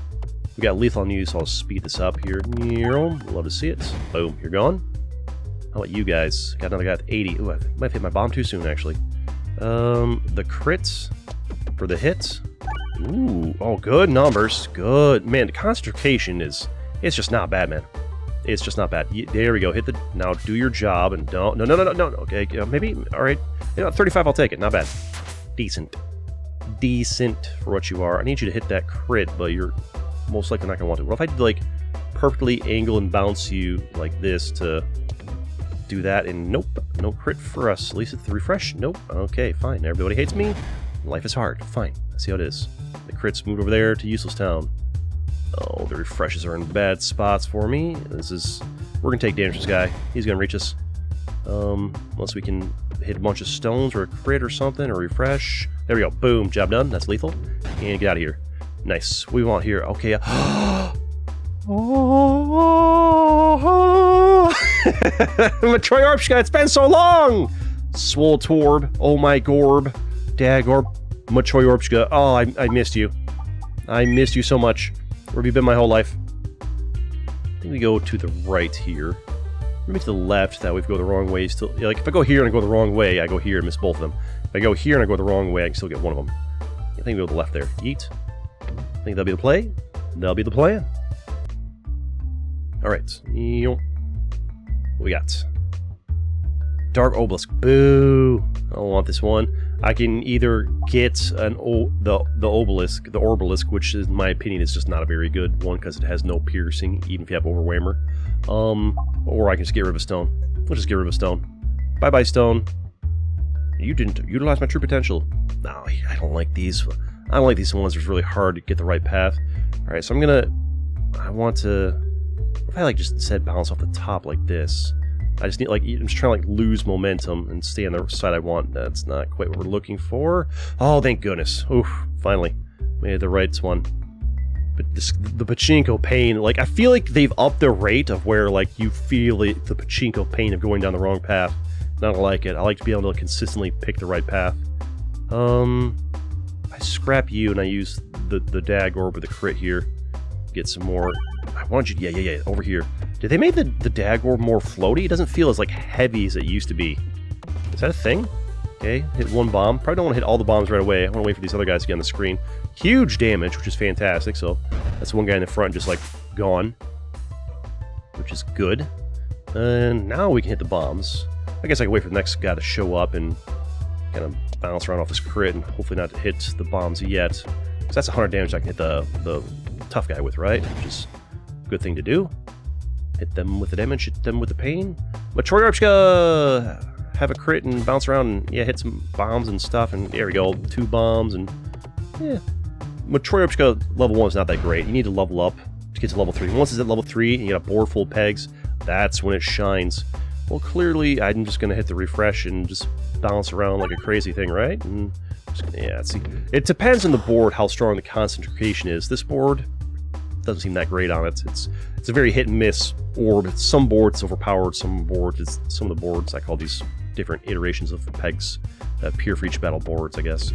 we got lethal on you, so I'll speed this up here. Love to see it. Boom, you're gone. How about you guys? Got another guy with 80. Ooh, I might have hit my bomb too soon, actually. The crits for the hits. Ooh, oh, good numbers. Good. Man, the concentration is... It's just not bad, man. It's just not bad. There we go. Hit the... Now do your job and don't... No. Okay, maybe... Alright. 35, I'll take it. Not bad. Decent. Decent for what you are. I need you to hit that crit, but you're most likely not going to want to. What if I did, like, perfectly angle and bounce you like this to do that? And nope. No crit for us. At least it's the refresh. Nope. Okay, fine. Everybody hates me. Life is hard. Fine. Let's see how it is. The crits moved over there to Useless Town. Oh, the refreshes are in bad spots for me. We're gonna take damage from this guy. He's gonna reach us. Unless we can hit a bunch of stones or a crit or something, or refresh. There we go. Boom. Job done. That's lethal. And get out of here. Nice. What we want here. Okay. Matroy Orbshka, it's been so long! Swole Torb. Oh my Gorb. Dagorb. Matroy Orbshka. Oh, I missed you. I missed you so much. Where have you been my whole life? I think we go to the right here. Maybe to the left, that way if we go the wrong way, still... Yeah, like, if I go here and I go the wrong way, I go here and miss both of them. If I go here and I go the wrong way, I can still get one of them. I think we go to the left there. Eat. I think that'll be the play. That'll be the plan. Alright. What we got? Dark Obelisk. Boo! I don't want this one. I can either get the Obelisk, which in my opinion is just not a very good one because it has no piercing, even if you have Overwhammer. Or I can just get rid of a stone. We'll just get rid of a stone. Bye-bye, stone. You didn't utilize my true potential. No, I don't like these. I don't like these ones. It's really hard to get the right path. Alright, so I want to... What if I like just instead bounce off the top like this? I just need, like, I'm just trying to, like, lose momentum and stay on the side I want. That's not quite what we're looking for. Oh, thank goodness. Oof, finally. Made the right one. But the pachinko pain, like, I feel like they've upped the rate of where, like, you feel the pachinko pain of going down the wrong path. Not like it. I like to be able to consistently pick the right path. I scrap you and I use the dag orb with the crit here. Get some more. I want you. Yeah. Over here. Did they make the dag orb more floaty? It doesn't feel as like heavy as it used to be. Is that a thing? Okay, hit one bomb. Probably don't want to hit all the bombs right away. I want to wait for these other guys to get on the screen. Huge damage, which is fantastic. So that's one guy in the front just like gone, which is good. And now we can hit the bombs. I guess I can wait for the next guy to show up and kind of bounce around off his crit and hopefully not hit the bombs yet. Because that's 100 damage I can hit the tough guy with, right? Which is a good thing to do. Hit them with the damage, hit them with the pain. Matryoshka! Have a crit and bounce around and, yeah, hit some bombs and stuff. And there we go, 2 bombs and, yeah. Matryoshka level 1 is not that great. You need to level up to get to level 3. Once it's at level 3 and you got a board full of pegs, that's when it shines. Well, clearly, I'm just going to hit the refresh and just bounce around like a crazy thing, right? And just gonna, yeah, see. It depends on the board how strong the concentration is. This board doesn't seem that great on it. It's a very hit and miss orb. Some boards it's overpowered, some of the boards, I call these different iterations of pegs, pure for each battle boards, I guess.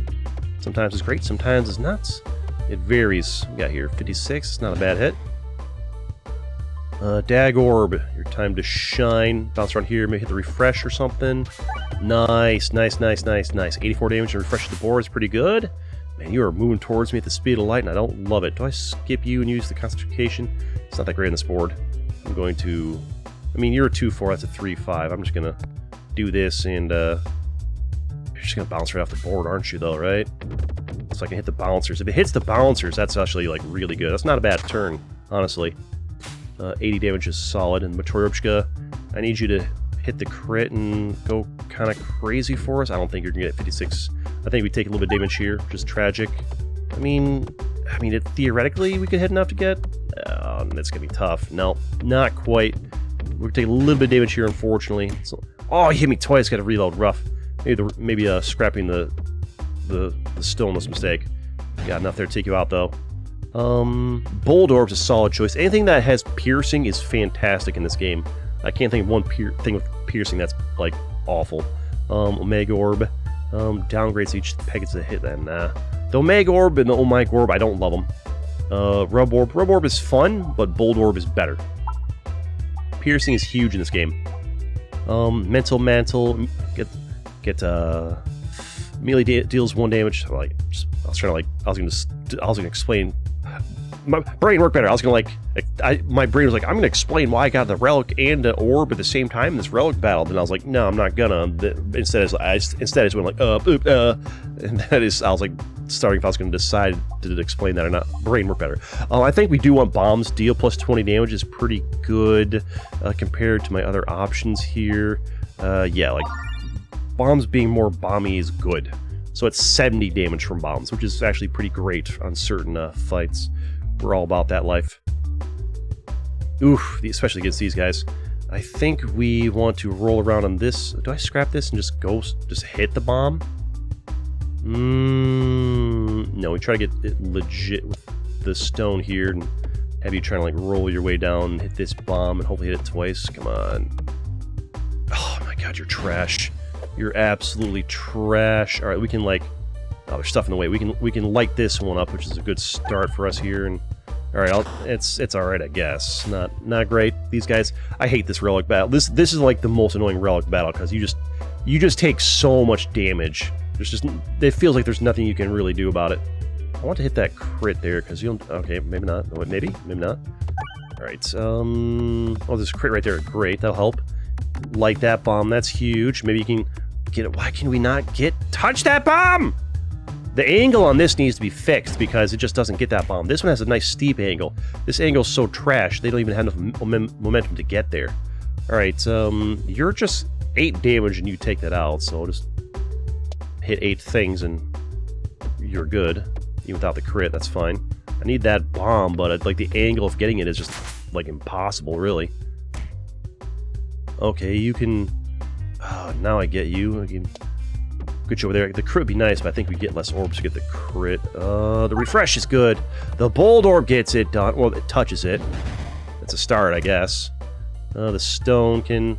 Sometimes it's great, sometimes it's not. It varies. We got here 56, it's not a bad hit. Dag orb, your time to shine. Bounce around here, maybe hit the refresh or something. Nice. 84 damage and refresh the board is pretty good. Man, you are moving towards me at the speed of light, and I don't love it. Do I skip you and use the concentration? It's not that great on this board. I'm going to... I mean, you're a 2-4, that's a 3-5. I'm just going to do this, and you're just going to bounce right off the board, aren't you, though, right? So I can hit the bouncers. If it hits the bouncers, that's actually, like, really good. That's not a bad turn, honestly. 80 damage is solid, and Matryoshka, I need you to hit the crit and go kind of crazy for us. I don't think you're going to get 56. I think we take a little bit of damage here, which is tragic. I mean, theoretically, we could hit enough to get... it's going to be tough. No, not quite. We're going to take a little bit of damage here, unfortunately. So, oh, he hit me twice. Got to reload. Rough. Maybe scrapping the stillness mistake. Got enough there to take you out, though. Bold Orb's a solid choice. Anything that has piercing is fantastic in this game. I can't think of one thing with piercing that's, like, awful. Omega Orb. Downgrades each peg gets a hit, then nah. The Omega Orb and the Omega Orb, I don't love them. Rub Orb. Rub Orb is fun, but Bold Orb is better. Piercing is huge in this game. Mental Mantle. Get melee deals 1 damage. I was gonna explain. My brain worked better. I was gonna my brain was like, I'm gonna explain why I got the relic and the orb at the same time in this relic battle. Then I was like, no, I'm not gonna. Instead, I just went like, and that is, I was like, starting if I was gonna decide to explain that or not. Brain worked better. I think we do want bombs. Deal plus 20 damage is pretty good compared to my other options here. Yeah, like bombs being more bomby is good. So it's 70 damage from bombs, which is actually pretty great on certain fights. We're all about that life. Oof, especially against these guys. I think we want to roll around on this. Do I scrap this and just hit the bomb? No, we try to get it legit with the stone here and have you trying to like roll your way down and hit this bomb and hopefully hit it twice. Come on. Oh my god, you're trash. You're absolutely trash. All right, we can like... Oh, there's stuff in the way. We can light this one up, which is a good start for us here. And all right, it's all right, I guess. Not great. These guys, I hate this relic battle. This is like the most annoying relic battle because you just take so much damage. It feels like there's nothing you can really do about it. I want to hit that crit there because you'll... Okay, maybe not. Maybe not. All right. Oh, there's a crit right there. Great, that'll help. Light that bomb. That's huge. Maybe you can get it. Why can we not touch that bomb? The angle on this needs to be fixed because it just doesn't get that bomb. This one has a nice steep angle. This angle's so trash, they don't even have enough momentum to get there. Alright, you're just 8 damage and you take that out, so just hit 8 things and you're good. Even without the crit, that's fine. I need that bomb, but like the angle of getting it is just like impossible, really. Okay, you can... Oh, now I get you. I can get you over there. The crit would be nice, but I think we get less orbs to get the crit. The refresh is good. The bold orb gets it done. Well, it touches it. That's a start, I guess. The stone can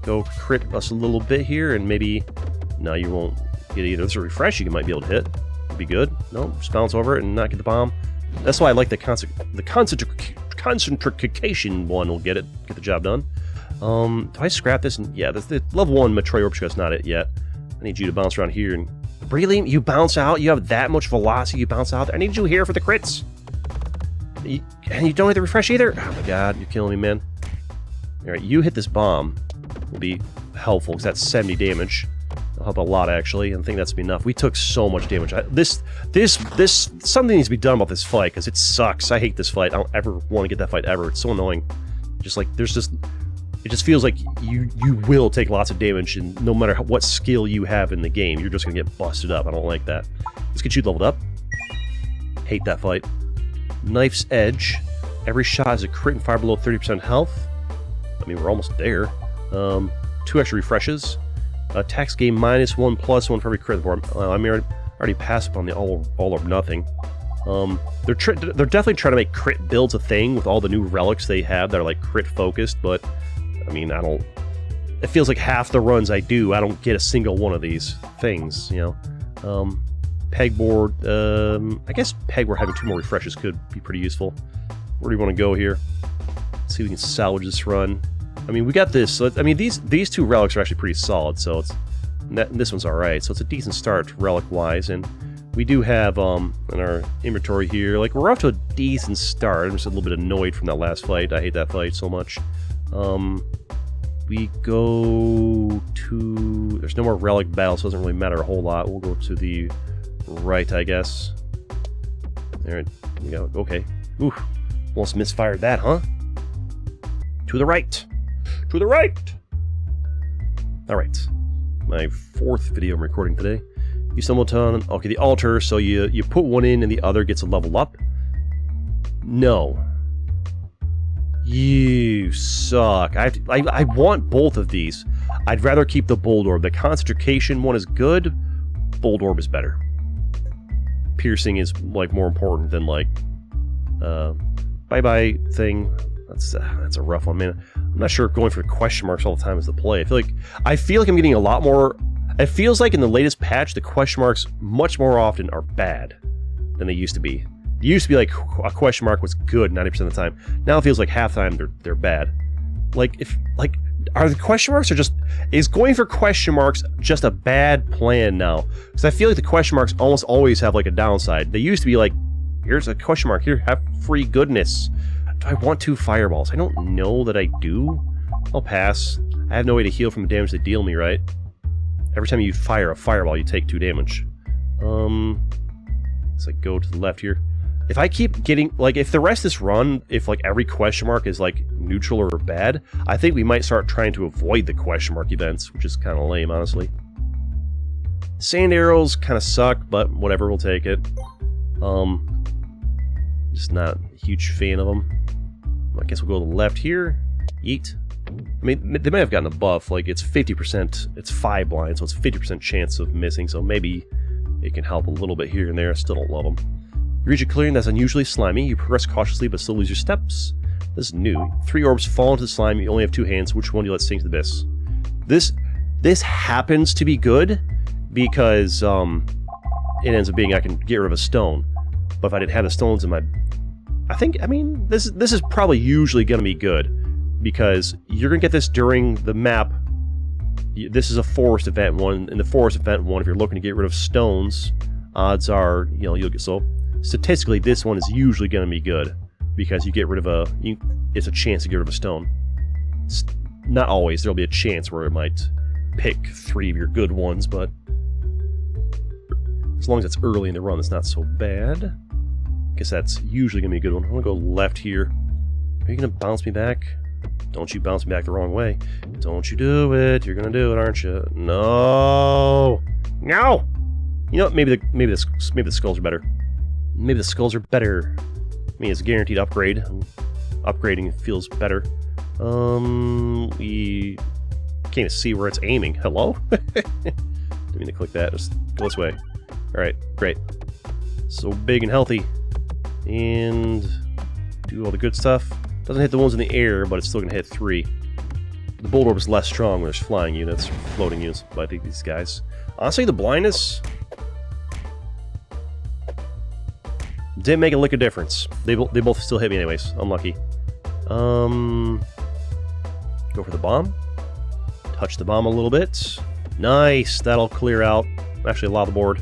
go crit us a little bit here, and maybe... No, you won't get either. This is a refresh you might be able to hit. Would be good. No, just bounce over it and not get the bomb. That's why I like the concentration one will get the job done. Do I scrap this? Yeah, the level 1 Metroid Orb Shot's not it yet. I need you to bounce around here. And really? You bounce out? You have that much velocity you bounce out? I need you here for the crits. And you don't hit the refresh either? Oh my god, you're killing me, man. Alright, you hit this bomb. Will be helpful, because that's 70 damage. It'll help a lot, actually. I think that's enough. We took so much damage. Something needs to be done about this fight, because it sucks. I hate this fight. I don't ever want to get that fight ever. It's so annoying. Just like, it just feels like you will take lots of damage, and no matter what skill you have in the game, you're just going to get busted up. I don't like that. Let's get you leveled up. Hate that fight. Knife's Edge. Every shot is a crit and fire below 30% health. I mean, we're almost there. 2 extra refreshes. Attacks gain -1, +1 for every crit. I'm already passed up on the all or nothing. They're definitely trying to make crit builds a thing with all the new relics they have that are like crit focused, but I mean, I don't... It feels like half the runs I do, I don't get a single one of these things, you know? Pegboard, I guess pegboard having 2 more refreshes could be pretty useful. Where do you want to go here? Let's see if we can salvage this run. I mean, we got this. So I mean, these 2 relics are actually pretty solid, so it's... This one's alright, so it's a decent start relic-wise, and we do have, in our inventory here, like, we're off to a decent start. I'm just a little bit annoyed from that last fight. I hate that fight so much. We go to... There's no more relic battles, so it doesn't really matter a whole lot. We'll go to the right, I guess. There we go. Okay. Ooh, almost misfired that, huh? To the right! To the right! Alright. My 4th video I'm recording today. You stumbled on... Okay, the altar, so you put one in and the other gets a level up. No. You suck. I want both of these. I'd rather keep the Bold Orb. The concentration one is good. Bold Orb is better. Piercing is, like, more important than, like, bye-bye thing. That's a rough one, man. I'm not sure if going for question marks all the time is the play. I feel like I'm getting a lot more... It feels like in the latest patch, the question marks much more often are bad than they used to be. It used to be like a question mark was good 90% of the time. Now it feels like half the time they're bad. Are the question marks is going for question marks just a bad plan now? Because I feel like the question marks almost always have like a downside. They used to be like, here's a question mark, here, have free goodness. Do I want 2 fireballs? I don't know that I do. I'll pass. I have no way to heal from the damage they deal me, right? Every time you fire a fireball, you take 2 damage. Let's like go to the left here. If I keep getting, like, if the rest of this run, if like every question mark is like neutral or bad, I think we might start trying to avoid the question mark events, which is kind of lame, honestly. Sand arrows kind of suck, but whatever, we'll take it. Just not a huge fan of them. I guess we'll go to the left here. Eat. I mean, they might have gotten a buff, like it's 50%, it's 5 blind, so it's 50% chance of missing, so maybe it can help a little bit here and there. I still don't love them. You reach a clearing that's unusually slimy. You progress cautiously but still lose your steps. This is new. 3 orbs fall into the slime. You only have 2 hands. Which one do you let sink to the abyss? This happens to be good because it ends up being I can get rid of a stone. But if I didn't have the stones in my... I mean, this is probably usually going to be good because you're going to get this during the map. This is a forest event one. In the forest event one, if you're looking to get rid of stones, odds are, you know, you'll get... So, statistically, this one is usually going to be good because you get rid of it's a chance to get rid of a stone. It's not always. There'll be a chance where it might pick 3 of your good ones, but as long as it's early in the run, it's not so bad. I guess that's usually going to be a good one. I'm going to go left here. Are you going to bounce me back? Don't you bounce me back the wrong way. Don't you do it. You're going to do it, aren't you? No! No! You know what? Maybe the skulls are better. Maybe the skulls are better. I mean, it's a guaranteed upgrade. Upgrading feels better. We can't even see where it's aiming. Hello? Didn't mean to click that. Just go this way. Alright, great. So big and healthy. And do all the good stuff. Doesn't hit the ones in the air, but it's still going to hit 3. The bolt orb is less strong when there's flying units, or floating units, but I think these guys... Honestly, the blindness... didn't make a lick of difference. They both still hit me anyways. Unlucky. Go for the bomb. Touch the bomb a little bit. Nice! That'll clear out. Actually, a lot of the board.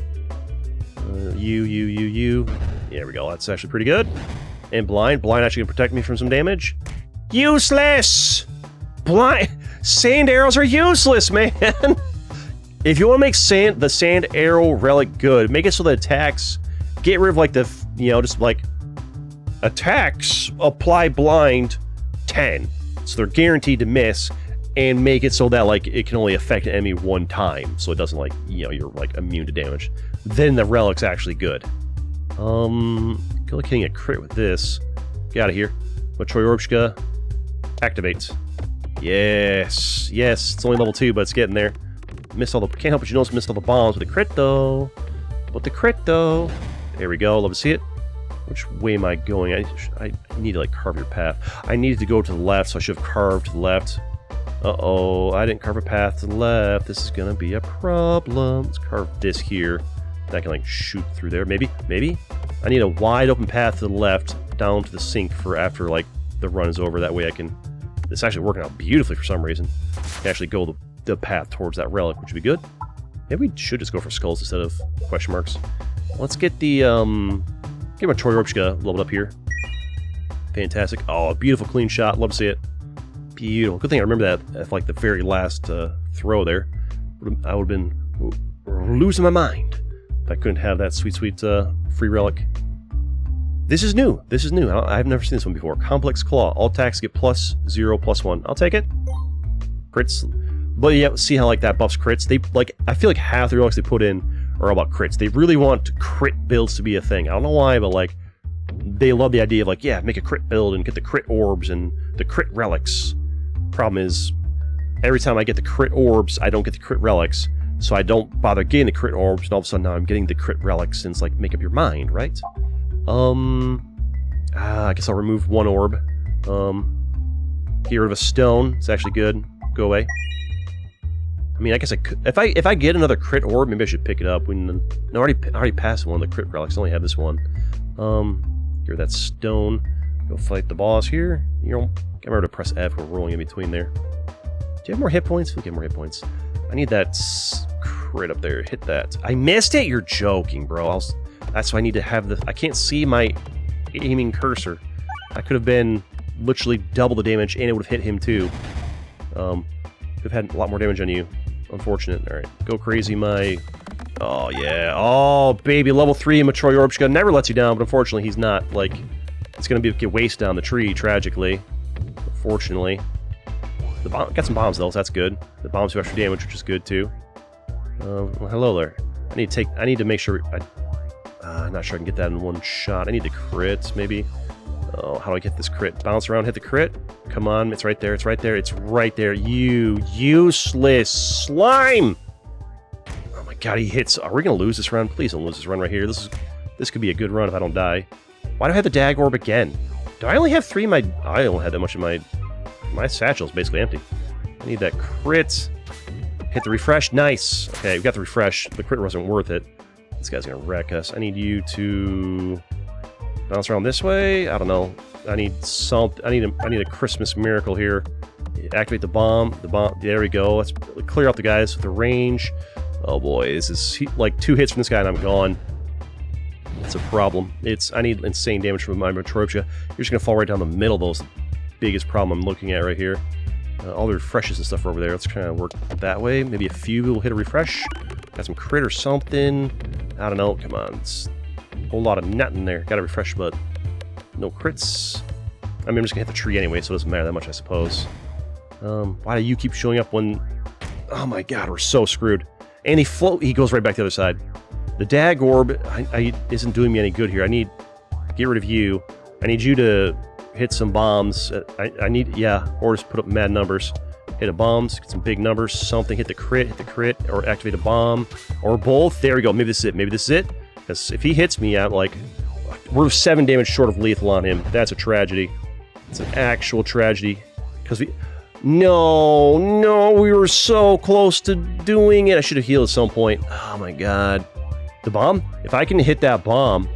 You. There we go. That's actually pretty good. And blind. Blind actually can protect me from some damage. Useless! Blind... Sand arrows are useless, man! If you want to make the sand arrow relic good, make it so that attacks... Get rid of, like, the... You know, just, like... Attacks apply blind 10. So they're guaranteed to miss. And make it so that, like, it can only affect an enemy one time. So it doesn't, like, you know, you're, like, immune to damage. Then the relic's actually good. Good luck hitting a crit with this. Get out of here. Matryoshka. Activate. Yes. Yes, it's only level 2, but it's getting there. Missed all the... Can't help but you notice missed all the bombs with the crit, though. There we go. Love to see it. Which way am I going? I need to, like, carve your path. I needed to go to the left, so I should have carved to the left. Uh-oh, I didn't carve a path to the left. This is gonna be a problem. Let's carve this here. I can, like, shoot through there. Maybe? I need a wide open path to the left, down to the sink for after, like, the run is over. That way I can... It's actually working out beautifully for some reason. I can actually go the path towards that relic, which would be good. Maybe we should just go for skulls instead of question marks. Let's get the, get my Troyorchka leveled up here. Fantastic. Oh, a beautiful clean shot. Love to see it. Beautiful. Good thing I remember that at, like, the very last throw there. I would have been losing my mind if I couldn't have that sweet, sweet free relic. This is new. I've never seen this one before. Complex Claw. All attacks get +0, +1. I'll take it. Crits. But yeah, see how, like, that buffs crits? They, like, I feel like half the relics they put in are all about crits. They really want crit builds to be a thing. I don't know why, but, like, they love the idea of, like, yeah, make a crit build and get the crit orbs and the crit relics. Problem is, every time I get the crit orbs, I don't get the crit relics. So I don't bother getting the crit orbs, and all of a sudden now I'm getting the crit relics, and it's like, make up your mind, right? I guess I'll remove one orb. Get rid of a stone. It's actually good. Go away. I mean, I guess I could... If I get another crit orb, maybe I should pick it up. No, I already passed one of the crit relics. I only have this one. Get rid of that stone. Go fight the boss here. You know, remember to press F. We're rolling in between there. Do you have more hit points? We get more hit points. I need that crit up there. Hit that. I missed it? You're joking, bro. That's why I need to have the... I can't see my aiming cursor. I could have been literally double the damage, and it would have hit him, too. Could have had a lot more damage on you. Unfortunate. Alright. Go crazy, my... Oh, yeah. Oh, baby. Level 3 Matryoshka never lets you down, but unfortunately, he's not, like... It's gonna get wasted down the tree, tragically. Unfortunately. The bomb... Got some bombs, though, so that's good. The bombs do extra damage, which is good, too. Well, hello there. I need to make sure... I'm not sure I can get that in one shot. I need the crit, maybe. Oh, how do I get this crit? Bounce around, hit the crit. Come on, it's right there, it's right there, it's right there. You useless slime! Oh my god, he hits... Are we gonna lose this run? Please don't lose this run right here. This could be a good run if I don't die. Why do I have the dag orb again? Do I only have 3 in my... I don't have that much in my... My satchel's basically empty. I need that crit. Hit the refresh. Nice. Okay, we got the refresh. The crit wasn't worth it. This guy's gonna wreck us. I need you to... Bounce around this way? I don't know. I need something. I need a Christmas miracle here. Activate the bomb. There we go. Let's clear out the guys with the range. Oh boy, this is like 2 hits from this guy and I'm gone. That's a problem. I need insane damage from my Matryoshka. You're just gonna fall right down the middle. Those biggest problem I'm looking at right here. All the refreshes and stuff are over there. Let's kind of work that way. Maybe a few will hit a refresh. Got some crit or something. I don't know. Come on. It's a whole lot of nothing there. Got to refresh, but no crits. I mean, I'm just gonna hit the tree anyway, so it doesn't matter that much, I suppose. Why do you keep showing up when... Oh my god, we're so screwed. And he goes right back to the other side. The dag orb isn't doing me any good here. I need... Get rid of you. I need you to hit some bombs. I need... Yeah, or just put up mad numbers. Hit a bombs, get some big numbers, something. Hit the crit, or activate a bomb. Or both. There we go. Maybe this is it. Maybe this is it. Because if he hits me, I'm like... We're 7 damage short of lethal on him. That's a tragedy. It's an actual tragedy. Because No, no, we were so close to doing it. I should have healed at some point. Oh my god. The bomb? If I can hit that bomb,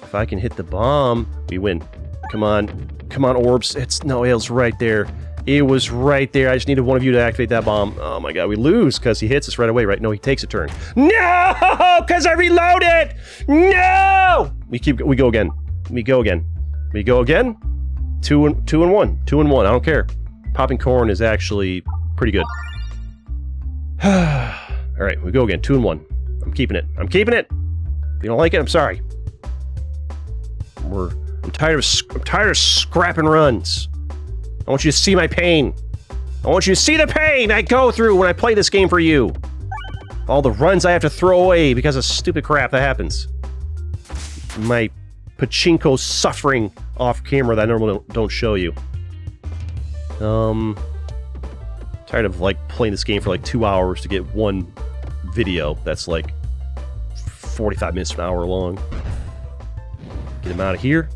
if I can hit the bomb, we win. Come on. Come on, orbs. It was right there. It was right there. I just needed one of you to activate that bomb. Oh my god, we lose because he hits us right away, right? No, he takes a turn. No! Because I reloaded! No! We go again. We go again. We go again. 2 and 1. 2 and 1. I don't care. Popping corn is actually pretty good. Alright, we go again. 2 and 1. I'm keeping it. I'm keeping it! If you don't like it, I'm sorry. I'm tired of scrapping runs. I want you to see my pain. I want you to see the pain I go through when I play this game for you. All the runs I have to throw away because of stupid crap that happens. My pachinko suffering off camera that I normally don't show you. Tired of like playing this game for like 2 hours to get one video that's like 45 minutes to an hour long. Get him out of here.